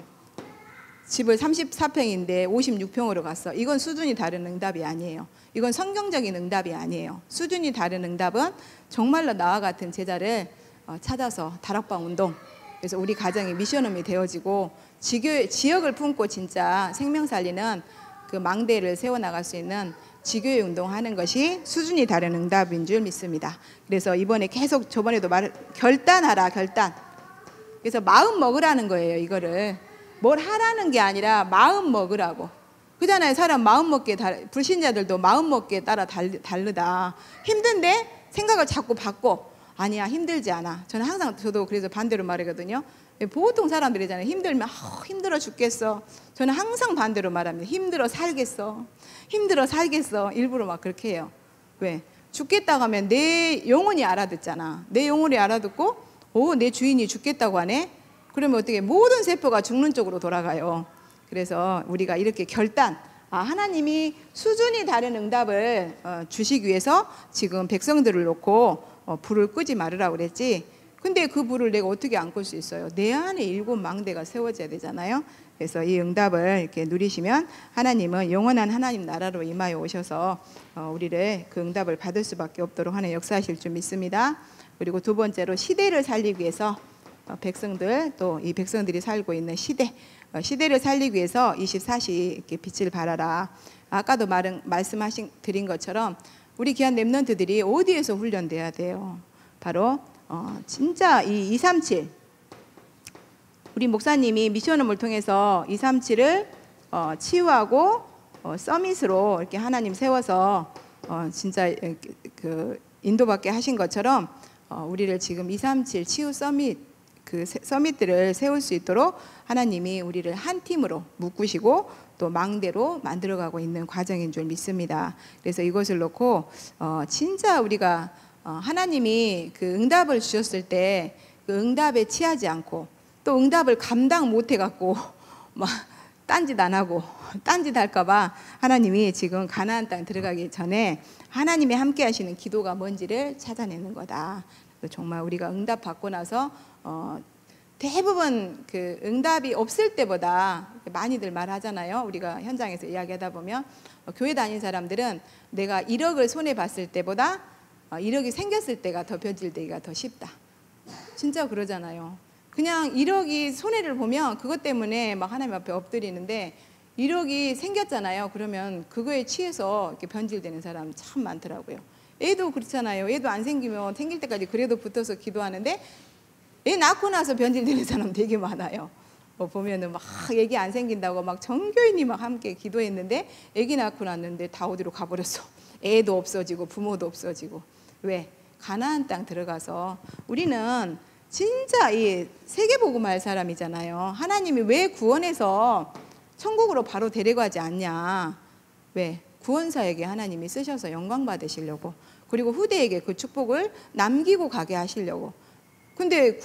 집을 34평인데 56평으로 갔어. 이건 수준이 다른 응답이 아니에요. 이건 성경적인 응답이 아니에요. 수준이 다른 응답은 정말로 나와 같은 제자를 찾아서 다락방 운동, 그래서 우리 가정이 미션홈이 되어지고 지역을 품고 진짜 생명 살리는 그 망대를 세워나갈 수 있는 지교회 운동하는 것이 수준이 다른 응답인 줄 믿습니다. 그래서 이번에 계속 저번에도 결단하라, 결단. 그래서 마음 먹으라는 거예요. 이거를 뭘 하라는 게 아니라 마음 먹으라고. 그잖아요. 사람 마음 먹기에 불신자들도 마음 먹기에 따라 다르다. 힘든데 생각을 자꾸 바꿔. 아니야, 힘들지 않아. 저는 항상, 저도 그래서 반대로 말하거든요. 보통 사람들이잖아요. 힘들면 힘들어 죽겠어. 저는 항상 반대로 말합니다. 힘들어 살겠어. 힘들어 살겠어. 일부러 막 그렇게 해요. 왜? 죽겠다고 하면 내 영혼이 알아듣잖아. 내 영혼이 알아듣고 내 주인이 죽겠다고 하네. 그러면 어떻게 모든 세포가 죽는 쪽으로 돌아가요. 그래서 우리가 이렇게 결단, 하나님이 수준이 다른 응답을 주시기 위해서 지금 백성들을 놓고 불을 끄지 말으라고 그랬지. 근데 그 불을 내가 어떻게 안 끌 수 있어요? 내 안에 7 망대가 세워져야 되잖아요. 그래서 이 응답을 이렇게 누리시면 하나님은 영원한 하나님 나라로 임하여 오셔서 우리를 그 응답을 받을 수밖에 없도록 하는 역사하실 줄 믿습니다. 그리고 두 번째로 시대를 살리기 위해서 백성들, 또 이 백성들이 살고 있는 시대를 살리기 위해서 24시 이렇게 빛을 발하라. 아까도 드린 것처럼 우리 귀한 렘넌트들이 어디에서 훈련돼야 돼요? 바로 진짜 이 237, 우리 목사님이 미션홈을 통해서 237을 치유하고 서밋으로 이렇게 하나님 세워서 진짜 그 인도받게 하신 것처럼 우리를 지금 237 치유 서밋, 그 서밋들을 세울 수 있도록 하나님이 우리를 한 팀으로 묶으시고 또 망대로 만들어가고 있는 과정인 줄 믿습니다. 그래서 이것을 놓고 진짜 우리가 하나님이 그 응답을 주셨을 때 그 응답에 취하지 않고 또 응답을 감당 못 해갖고 막 딴짓 안 하고 딴짓 할까봐 하나님이 지금 가나안 땅 들어가기 전에 하나님이 함께 하시는 기도가 뭔지를 찾아내는 거다. 정말 우리가 응답 받고 나서 대부분 그 응답이 없을 때보다 많이들 말하잖아요. 우리가 현장에서 이야기하다 보면 교회 다닌 사람들은 내가 1억을 손에 봤을 때보다 1억이 생겼을 때가 더 변질되기가 더 쉽다. 진짜 그러잖아요. 그냥 1억이 손해를 보면 그것 때문에 막 하나님 앞에 엎드리는데 1억이 생겼잖아요. 그러면 그거에 취해서 이렇게 변질되는 사람 참 많더라고요. 애도 그렇잖아요. 애도 안 생기면 생길 때까지 그래도 붙어서 기도하는데 애 낳고 나서 변질되는 사람 되게 많아요. 보면은 막 애기 안 생긴다고 막 전교인이 막 함께 기도했는데 애기 낳고 났는데 다 어디로 가버렸어. 애도 없어지고 부모도 없어지고. 왜? 가나안 땅 들어가서 우리는 진짜 이 세계복음할 사람이잖아요. 하나님이 왜 구원해서 천국으로 바로 데려가지 않냐? 왜? 구원사에게 하나님이 쓰셔서 영광 받으시려고, 그리고 후대에게 그 축복을 남기고 가게 하시려고. 근데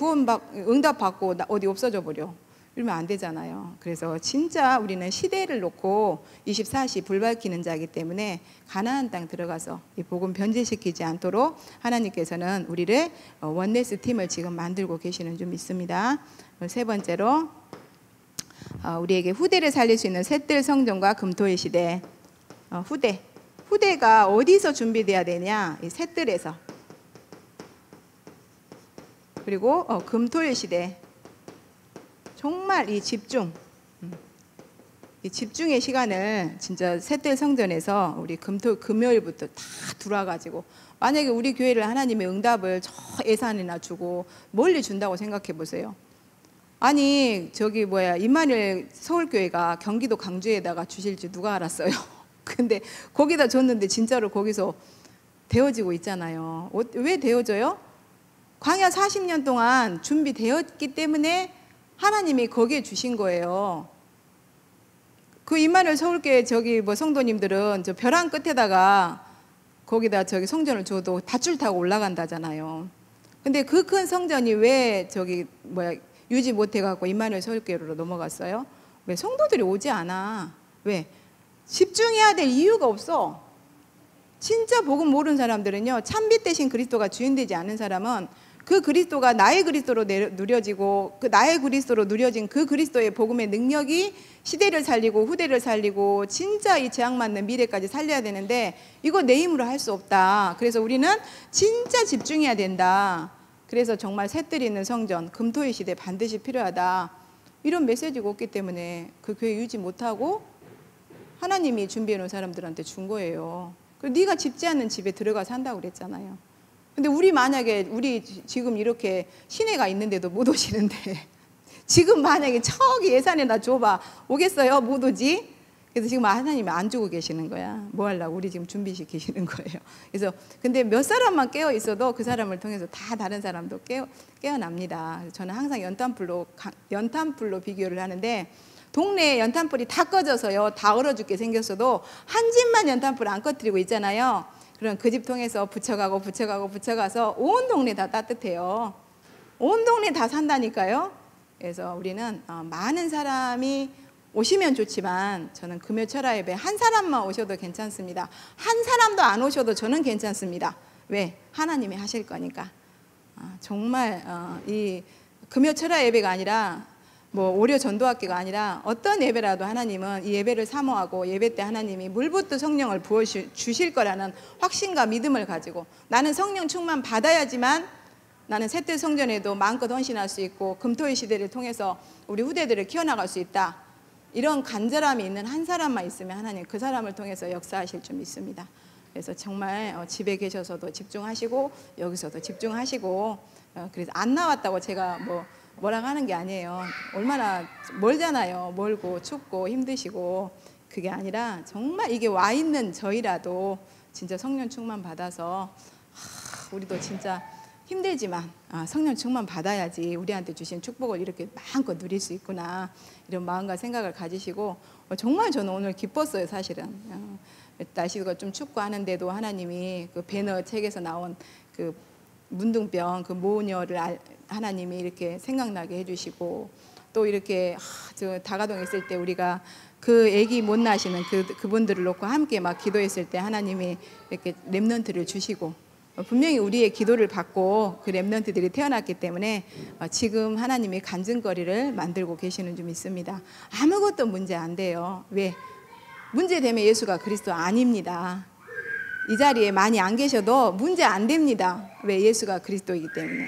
응답 받고 어디 없어져 버려. 이러면 안 되잖아요. 그래서 진짜 우리는 시대를 놓고 24시 불 밝히는 자이기 때문에 가나안 땅 들어가서 이 복음 변질시키지 않도록 하나님께서는 우리를 원네스 팀을 지금 만들고 계시는 줄 믿습니다. 세 번째로 우리에게 후대를 살릴 수 있는 셋들 성전과 금토의 시대. 후대가 어디서 준비돼야 되냐? 이 셋들에서. 그리고 금토의 시대. 정말 이 집중의 시간을 진짜 셋들 성전에서 우리 금요일부터 다 들어와가지고, 만약에 우리 교회를 하나님의 응답을 저 예산이나 주고 멀리 준다고 생각해 보세요. 아니 임마누엘 서울교회가 경기도 강주에다가 주실 줄 누가 알았어요. 근데 거기다 줬는데 진짜로 거기서 되어지고 있잖아요. 왜 되어져요? 광야 40년 동안 준비되었기 때문에 하나님이 거기에 주신 거예요. 그 임마누엘 서울교회 성도님들은 저 벼랑 끝에다가 거기다 성전을 줘도 밧줄 타고 올라간다잖아요. 근데 그 큰 성전이 왜 유지 못해갖고 임마누엘 서울교회로 넘어갔어요? 왜? 성도들이 오지 않아. 왜? 집중해야 될 이유가 없어. 진짜 복음 모르는 사람들은요, 참빛 대신 그리스도가 주인 되지 않은 사람은 그 그리스도가 나의 그리스도로 누려지고 그 나의 그리스도로 누려진 그 그리스도의 복음의 능력이 시대를 살리고 후대를 살리고 진짜 이 재앙 맞는 미래까지 살려야 되는데 이거 내 힘으로 할 수 없다. 그래서 우리는 진짜 집중해야 된다. 그래서 정말 셋들 있는 성전, 금토의 시대 반드시 필요하다. 이런 메시지가 없기 때문에 그 교회 유지 못하고 하나님이 준비해 놓은 사람들한테 준 거예요. 그리고 네가 집지 않는 집에 들어가 산다고 그랬잖아요. 근데 만약에 우리 지금 이렇게 시내가 있는데도 못 오시는데 지금 만약에 저기 예산에다 줘봐 오겠어요? 못 오지? 그래서 지금 하나님이 안 주고 계시는 거야. 뭐 하려고? 우리 지금 준비시키시는 거예요. 그래서 근데 몇 사람만 깨어 있어도 그 사람을 통해서 다 다른 사람도 깨어납니다. 저는 항상 연탄불로 비교를 하는데 동네에 연탄불이 다 꺼져서요, 다 얼어 죽게 생겼어도 한 집만 연탄불 안 꺼뜨리고 있잖아요. 그럼 그 집 통해서 붙여가서 온 동네 다 따뜻해요. 온 동네 다 산다니까요. 그래서 우리는 많은 사람이 오시면 좋지만 저는 금요철야 예배 한 사람만 오셔도 괜찮습니다. 한 사람도 안 오셔도 저는 괜찮습니다. 왜? 하나님이 하실 거니까. 정말 이 금요철야 예배가 아니라 뭐 오려 전도학교가 아니라 어떤 예배라도 하나님은 이 예배를 사모하고 예배 때 하나님이 물붓듯 성령을 부어 주실 거라는 확신과 믿음을 가지고 나는 성령 충만 받아야지만 나는 셋째 성전에도 마음껏 헌신할 수 있고 금토의 시대를 통해서 우리 후대들을 키워나갈 수 있다. 이런 간절함이 있는 한 사람만 있으면 하나님 그 사람을 통해서 역사하실 줄 믿습니다. 그래서 정말 집에 계셔서도 집중하시고 여기서도 집중하시고 그래서 안 나왔다고 제가 뭐라고 하는 게 아니에요. 얼마나 멀잖아요. 멀고 춥고 힘드시고 그게 아니라 정말 이게 와 있는 저희라도 진짜 성령 충만 받아서 우리도 진짜 힘들지만 성령 충만 받아야지 우리한테 주신 축복을 이렇게 마음껏 누릴 수 있구나 이런 마음과 생각을 가지시고 정말 저는 오늘 기뻤어요. 사실은 날씨가 좀 춥고 하는데도 하나님이 그 배너 책에서 나온 그 문둥병 그 모녀를 하나님이 이렇게 생각나게 해주시고 또 이렇게 저 다가동에 있을 때 우리가 그 아기 못 낳으시는 그분들을 놓고 함께 막 기도했을 때 하나님이 이렇게 렘넌트를 주시고 분명히 우리의 기도를 받고 그 렘넌트들이 태어났기 때문에 지금 하나님이 간증거리를 만들고 계시는 줄 믿습니다. 아무것도 문제 안 돼요. 왜? 문제되면 예수가 그리스도 아닙니다. 이 자리에 많이 안 계셔도 문제 안 됩니다. 왜? 예수가 그리스도이기 때문에.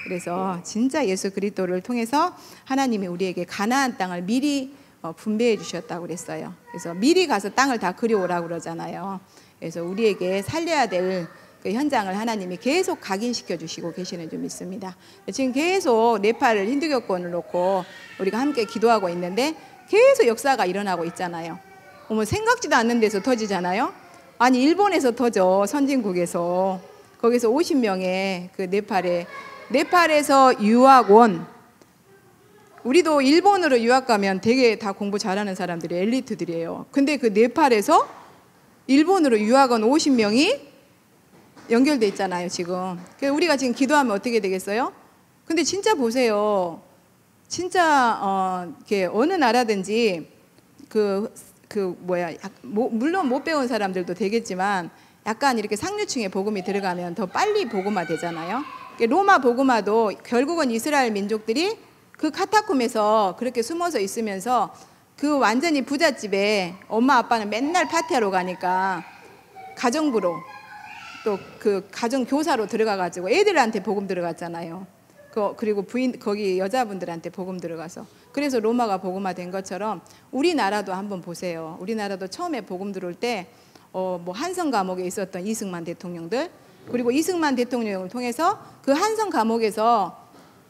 그래서 진짜 예수 그리스도를 통해서 하나님이 우리에게 가나안 땅을 미리 분배해 주셨다고 그랬어요. 그래서 미리 가서 땅을 다 그려오라고 그러잖아요. 그래서 우리에게 살려야 될 그 현장을 하나님이 계속 각인시켜 주시고 계시는 줄 믿습니다. 지금 계속 네팔을 힌두교권을 놓고 우리가 함께 기도하고 있는데 계속 역사가 일어나고 있잖아요. 생각지도 않는 데서 터지잖아요. 아니 일본에서 터져. 선진국에서 거기서 50명의 그 네팔에서 유학 온 우리도 일본으로 유학 가면 되게 다 공부 잘하는 사람들이 엘리트들이에요. 근데 그 네팔에서 일본으로 유학 온 50명이 연결돼 있잖아요. 지금 우리가 지금 기도하면 어떻게 되겠어요? 근데 진짜 보세요. 진짜 이렇게 어느 나라든지 물론 못 배운 사람들도 되겠지만 약간 이렇게 상류층의 복음이 들어가면 더 빨리 복음화 되잖아요. 로마 복음화도 결국은 이스라엘 민족들이 그 카타콤에서 그렇게 숨어서 있으면서 그 완전히 부잣집에 엄마 아빠는 맨날 파티하러 가니까 가정부로 또 그 가정교사로 들어가가지고 애들한테 복음 들어갔잖아요. 그리고 거기 여자분들한테 복음 들어가서 그래서 로마가 복음화 된 것처럼 우리나라도 한번 보세요. 우리나라도 처음에 복음 들어올 때 한성 감옥에 있었던 이승만 대통령들 그리고 이승만 대통령을 통해서 그 한성 감옥에서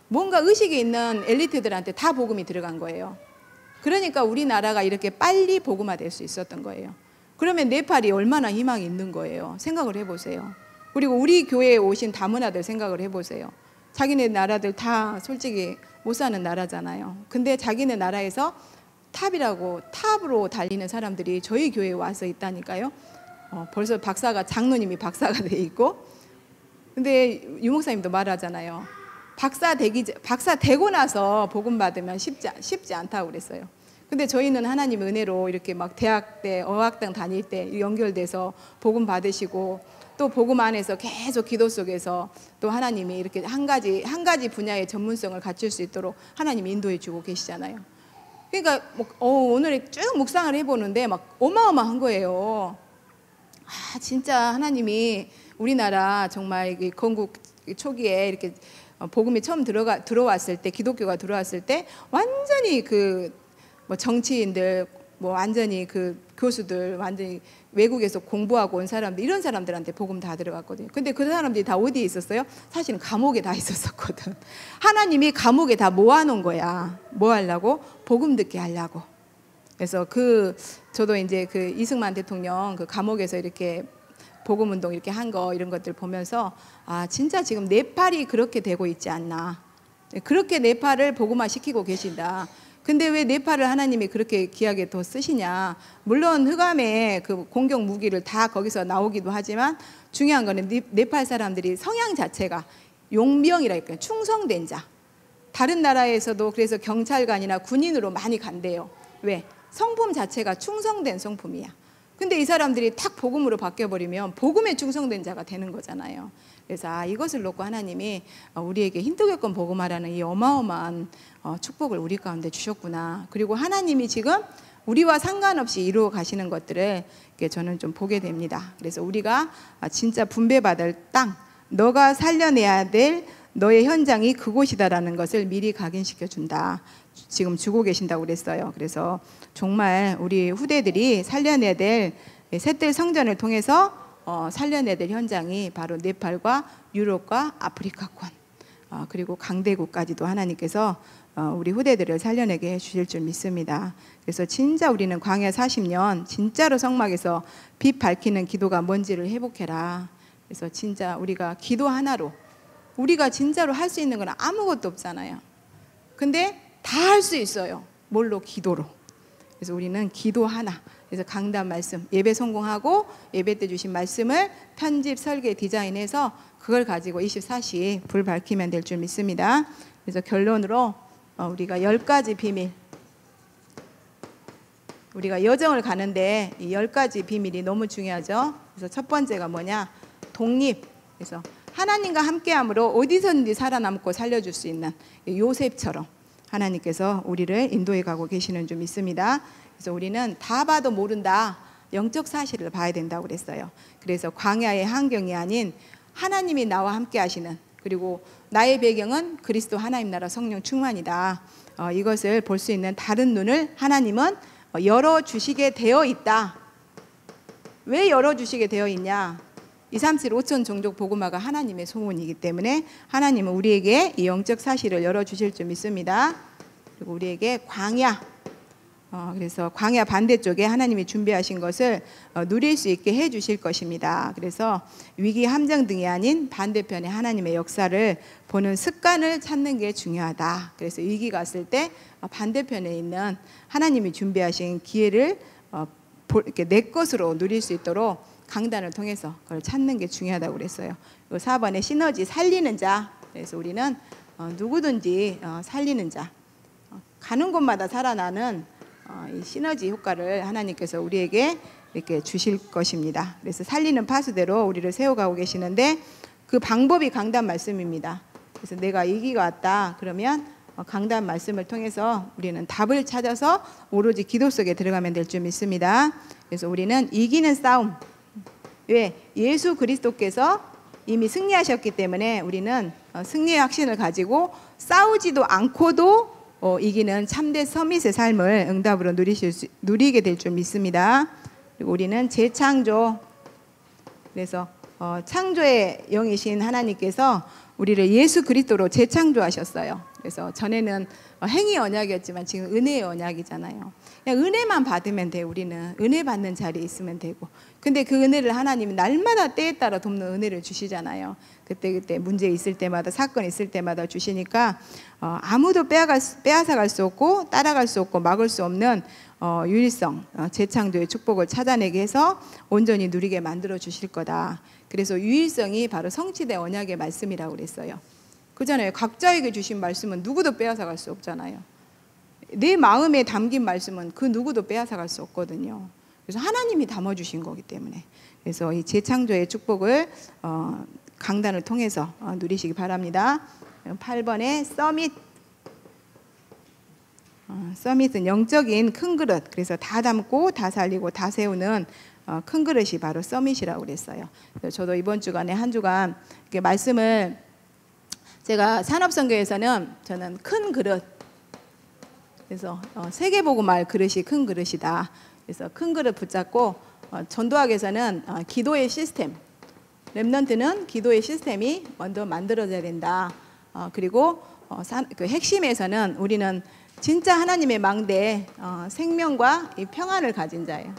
뭔가 의식이 있는 엘리트들한테 다 복음이 들어간 거예요. 그러니까 우리나라가 이렇게 빨리 복음화 될 수 있었던 거예요. 그러면 네팔이 얼마나 희망이 있는 거예요. 생각을 해보세요. 그리고 우리 교회에 오신 다문화들 생각을 해보세요. 자기네 나라들 다 솔직히 못 사는 나라잖아요. 근데 자기네 나라에서 탑으로 달리는 사람들이 저희 교회에 와서 있다니까요. 벌써 장로님이 박사가 돼 있고 근데 유목사님도 말하잖아요. 박사 되고 나서 복음 받으면 쉽지 않다고 그랬어요. 근데 저희는 하나님의 은혜로 이렇게 막 대학 때 어학당 다닐 때 연결돼서 복음 받으시고 또 복음 안에서 계속 기도 속에서 또 하나님이 이렇게 한 가지 분야의 전문성을 갖출 수 있도록 하나님이 인도해 주고 계시잖아요. 그러니까 오늘 쭉 묵상을 해보는데 막 어마어마한 거예요. 진짜 하나님이 우리나라 정말 건국 초기에 이렇게 복음이 처음 들어왔을 때, 기독교가 들어왔을 때 완전히 정치인들, 완전히 교수들, 완전히 외국에서 공부하고 온 사람들, 이런 사람들한테 복음 다 들어갔거든요. 근데 그 사람들이 다 어디에 있었어요? 사실은 감옥에 다 있었거든. 하나님이 감옥에 다 모아놓은 거야. 뭐 하려고? 복음 듣게 하려고. 그래서 저도 이제 이승만 대통령 감옥에서 이렇게 복음 운동 이렇게 한 거, 이런 것들 보면서 진짜 지금 네팔이 그렇게 되고 있지 않나. 그렇게 네팔을 복음화 시키고 계신다. 근데 왜 네팔을 하나님이 그렇게 귀하게 더 쓰시냐? 물론 흑암의 공격 무기를 다 거기서 나오기도 하지만 중요한 거는 네팔 사람들이 성향 자체가 용병이랄까요, 충성된 자. 다른 나라에서도 그래서 경찰관이나 군인으로 많이 간대요. 왜? 성품 자체가 충성된 성품이야. 근데 이 사람들이 탁 복음으로 바뀌어버리면 복음에 충성된 자가 되는 거잖아요. 그래서 이것을 놓고 하나님이 우리에게 힌두교권 복음하라는 이 어마어마한 축복을 우리 가운데 주셨구나. 그리고 하나님이 지금 우리와 상관없이 이루어 가시는 것들을 저는 좀 보게 됩니다. 그래서 우리가 진짜 분배받을 땅, 너가 살려내야 될 너의 현장이 그곳이다라는 것을 미리 각인시켜 준다. 지금 주고 계신다고 그랬어요. 그래서 정말 우리 후대들이 살려내야 될 셋들 성전을 통해서 살려내야 될 현장이 바로 네팔과 유럽과 아프리카권, 그리고 강대국까지도 하나님께서 우리 후대들을 살려내게 해주실 줄 믿습니다. 그래서 진짜 우리는 광야 40년 진짜로 성막에서 빛 밝히는 기도가 뭔지를 회복해라. 그래서 진짜 우리가 기도 하나로, 우리가 진짜로 할 수 있는 건 아무것도 없잖아요. 근데 다 할 수 있어요. 뭘로? 기도로. 그래서 우리는 기도 하나. 그래서 강단 말씀, 예배 성공하고 예배 때 주신 말씀을 편집, 설계, 디자인해서 그걸 가지고 24시 불 밝히면 될 줄 믿습니다. 그래서 결론으로 우리가 10가지 비밀, 우리가 여정을 가는데 이 10가지 비밀이 너무 중요하죠. 그래서 첫 번째가 뭐냐? 독립. 그래서 하나님과 함께함으로 어디서든지 살아남고 살려줄 수 있는 요셉처럼 하나님께서 우리를 인도해 가고 계시는 줄 믿습니다. 그래서 우리는 다 봐도 모른다, 영적 사실을 봐야 된다고 그랬어요. 그래서 광야의 환경이 아닌 하나님이 나와 함께 하시는, 그리고 나의 배경은 그리스도 하나님 나라 성령 충만이다. 이것을 볼 수 있는 다른 눈을 하나님은 열어주시게 되어 있다. 왜 열어주시게 되어 있냐? 237 5천 종족 복음화가 하나님의 소원이기 때문에 하나님은 우리에게 이 영적 사실을 열어주실 줄 믿습니다. 그리고 우리에게 광야, 그래서 광야 반대쪽에 하나님이 준비하신 것을 누릴 수 있게 해주실 것입니다. 그래서 위기 함정 등이 아닌 반대편에 하나님의 역사를 보는 습관을 찾는 게 중요하다. 그래서 위기가 왔을 때 반대편에 있는 하나님이 준비하신 기회를 이렇게 내 것으로 누릴 수 있도록 강단을 통해서 그걸 찾는 게 중요하다고 그랬어요. 4번에 시너지, 살리는 자. 그래서 우리는 누구든지 살리는 자, 가는 곳마다 살아나는 이 시너지 효과를 하나님께서 우리에게 이렇게 주실 것입니다. 그래서 살리는 파수대로 우리를 세워가고 계시는데 그 방법이 강단 말씀입니다. 그래서 내가 위기가 왔다 그러면 강단 말씀을 통해서 우리는 답을 찾아서 오로지 기도 속에 들어가면 될 줄 믿습니다. 그래서 우리는 이기는 싸움, 왜? 예수 그리스도께서 이미 승리하셨기 때문에 우리는 승리의 확신을 가지고 싸우지도 않고도 이기는 참된 서밋의 삶을 응답으로 누리게 될 줄 믿습니다. 그리고 우리는 재창조, 그래서 창조의 영이신 하나님께서 우리를 예수 그리스도로 재창조하셨어요. 그래서 전에는 행위 언약이었지만 지금 은혜의 언약이잖아요. 그냥 은혜만 받으면 돼. 우리는 은혜 받는 자리에 있으면 되고, 근데 그 은혜를 하나님이 날마다 때에 따라 돕는 은혜를 주시잖아요. 그때 문제 있을 때마다, 사건 있을 때마다 주시니까 아무도 빼앗아갈 수 없고 따라갈 수 없고 막을 수 없는 유일성, 재창조의 축복을 찾아내게 해서 온전히 누리게 만들어 주실 거다. 그래서 유일성이 바로 성취된 언약의 말씀이라고 그랬어요. 그잖아요. 각자에게 주신 말씀은 누구도 빼앗아갈 수 없잖아요. 내 마음에 담긴 말씀은 그 누구도 빼앗아갈 수 없거든요. 그래서 하나님이 담아주신 거기 때문에. 그래서 이 재창조의 축복을 강단을 통해서 누리시기 바랍니다. 8번에 서밋. 서밋은 영적인 큰 그릇. 그래서 다 담고 다 살리고 다 세우는 큰 그릇이 바로 서밋이라고 그랬어요. 저도 이번 주간에 한 주간 이렇게 말씀을, 제가 산업선교에서는 저는 큰 그릇, 그래서 세계복음할 그릇이 큰 그릇이다. 그래서 큰 그릇 붙잡고, 전도학에서는 기도의 시스템, 렘넌트는 기도의 시스템이 먼저 만들어져야 된다. 그리고 그 핵심에서는 우리는 진짜 하나님의 망대, 생명과 이 평안을 가진 자예요.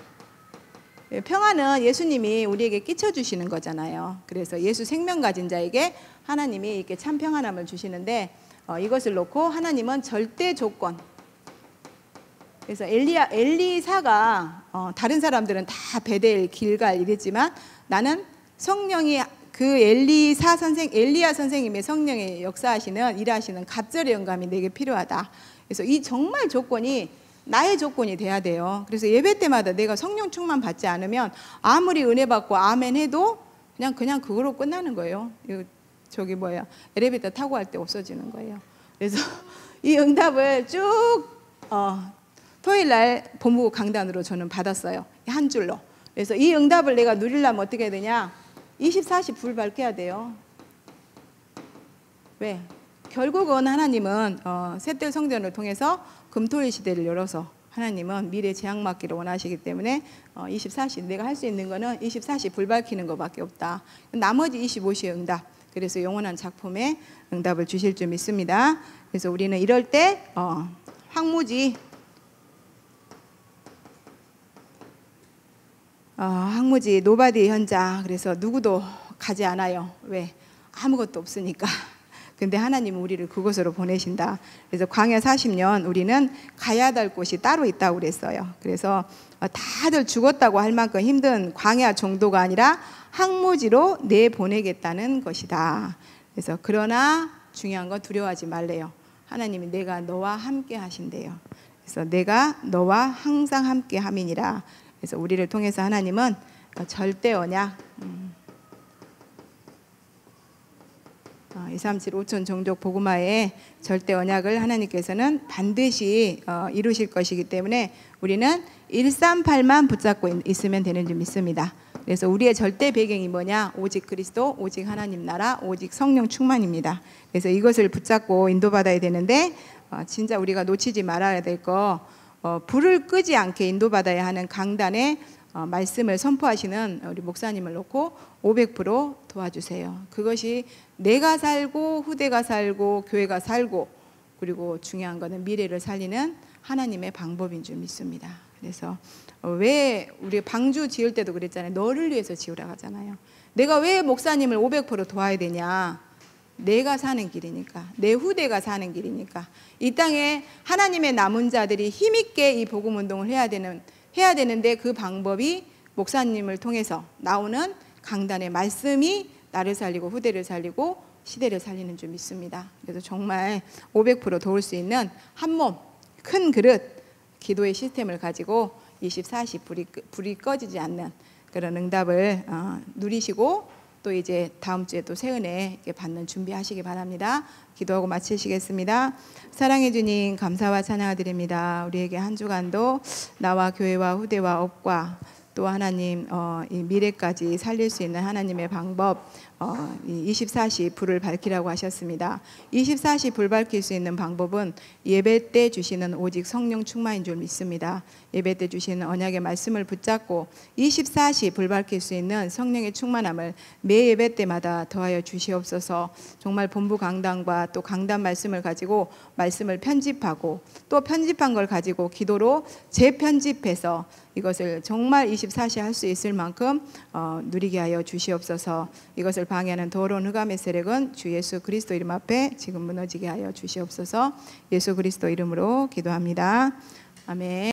평안은 예수님이 우리에게 끼쳐주시는 거잖아요. 그래서 예수 생명 가진 자에게 하나님이 이렇게 참 평안함을 주시는데, 이것을 놓고 하나님은 절대 조건. 그래서 엘리사가 다른 사람들은 다 베델, 길갈 이랬지만, 나는 성령이 그 엘리야 선생님의 성령의 역사하시는 일하시는 갑절의 영감이 내게 필요하다. 그래서 이 정말 조건이 나의 조건이 돼야 돼요. 그래서 예배 때마다 내가 성령 충만 받지 않으면 아무리 은혜 받고 아멘 해도 그냥 그거로 끝나는 거예요. 저기 엘리베이터 타고 할 때 없어지는 거예요. 그래서 이 응답을 쭉 토요일 날 본부 강단으로 저는 받았어요. 한 줄로. 그래서 이 응답을 내가 누리려면 어떻게 해야 되냐? 24시 불 밝혀야 돼요. 왜? 결국은 하나님은 셋들 성전을 통해서 금토일 시대를 열어서 하나님은 미래 재앙 막기를 원하시기 때문에 24시 내가 할 수 있는 거는 24시 불 밝히는 것밖에 없다. 나머지 25시의 응답. 그래서 영원한 작품에 응답을 주실 줄 믿습니다. 그래서 우리는 이럴 때 황무지 노바디 현장. 그래서 누구도 가지 않아요. 왜? 아무것도 없으니까. 근데 하나님은 우리를 그곳으로 보내신다. 그래서 광야 40년 우리는 가야 될 곳이 따로 있다고 그랬어요. 그래서 다들 죽었다고 할 만큼 힘든 광야 정도가 아니라 항무지로 내보내겠다는 것이다. 그래서 그러나 중요한 건 두려워하지 말래요. 하나님이 내가 너와 함께 하신대요. 그래서 내가 너와 항상 함께 함이니라. 그래서 우리를 통해서 하나님은 절대 언약, 237 5천 종족 복음화의 절대 언약을 하나님께서는 반드시 이루실 것이기 때문에 우리는 138만 붙잡고 있으면 되는 줄 믿습니다. 그래서 우리의 절대 배경이 뭐냐? 오직 그리스도, 오직 하나님 나라, 오직 성령 충만입니다. 그래서 이것을 붙잡고 인도받아야 되는데, 진짜 우리가 놓치지 말아야 될 거, 불을 끄지 않게 인도받아야 하는 강단에 말씀을 선포하시는 우리 목사님을 놓고 500% 도와주세요. 그것이 내가 살고 후대가 살고 교회가 살고, 그리고 중요한 것은 미래를 살리는 하나님의 방법인 줄 믿습니다. 그래서 왜 우리 방주 지을 때도 그랬잖아요. 너를 위해서 지으라고 하잖아요. 내가 왜 목사님을 500% 도와야 되냐? 내가 사는 길이니까, 내 후대가 사는 길이니까. 이 땅에 하나님의 남은 자들이 힘있게 이 복음 운동을 해야 되는데 그 방법이 목사님을 통해서 나오는 강단의 말씀이 나를 살리고 후대를 살리고 시대를 살리는 줄 믿습니다. 그래서 정말 500% 도울 수 있는 한 몸, 큰 그릇, 기도의 시스템을 가지고 24시 불이 꺼지지 않는 그런 응답을 누리시고, 또 이제 다음 주에 또 새 은혜 받는 준비하시기 바랍니다. 기도하고 마치시겠습니다. 사랑해 주님, 감사와 찬양을 드립니다. 우리에게 한 주간도 나와 교회와 후대와 업과 또 하나님 이 미래까지 살릴 수 있는 하나님의 방법, 24시 불을 밝히라고 하셨습니다. 24시 불 밝힐 수 있는 방법은 예배 때 주시는 오직 성령 충만인 줄 믿습니다. 예배 때 주시는 언약의 말씀을 붙잡고 24시 불 밝힐 수 있는 성령의 충만함을 매 예배 때마다 더하여 주시옵소서. 정말 본부 강단과 또 강단 말씀을 가지고 말씀을 편집하고, 또 편집한 걸 가지고 기도로 재편집해서 이것을 정말 24시 할 수 있을 만큼 누리게 하여 주시옵소서. 이것을 방해하는 더러운 흑암의 세력은 주 예수 그리스도 이름 앞에 지금 무너지게 하여 주시옵소서. 예수 그리스도 이름으로 기도합니다. 아멘.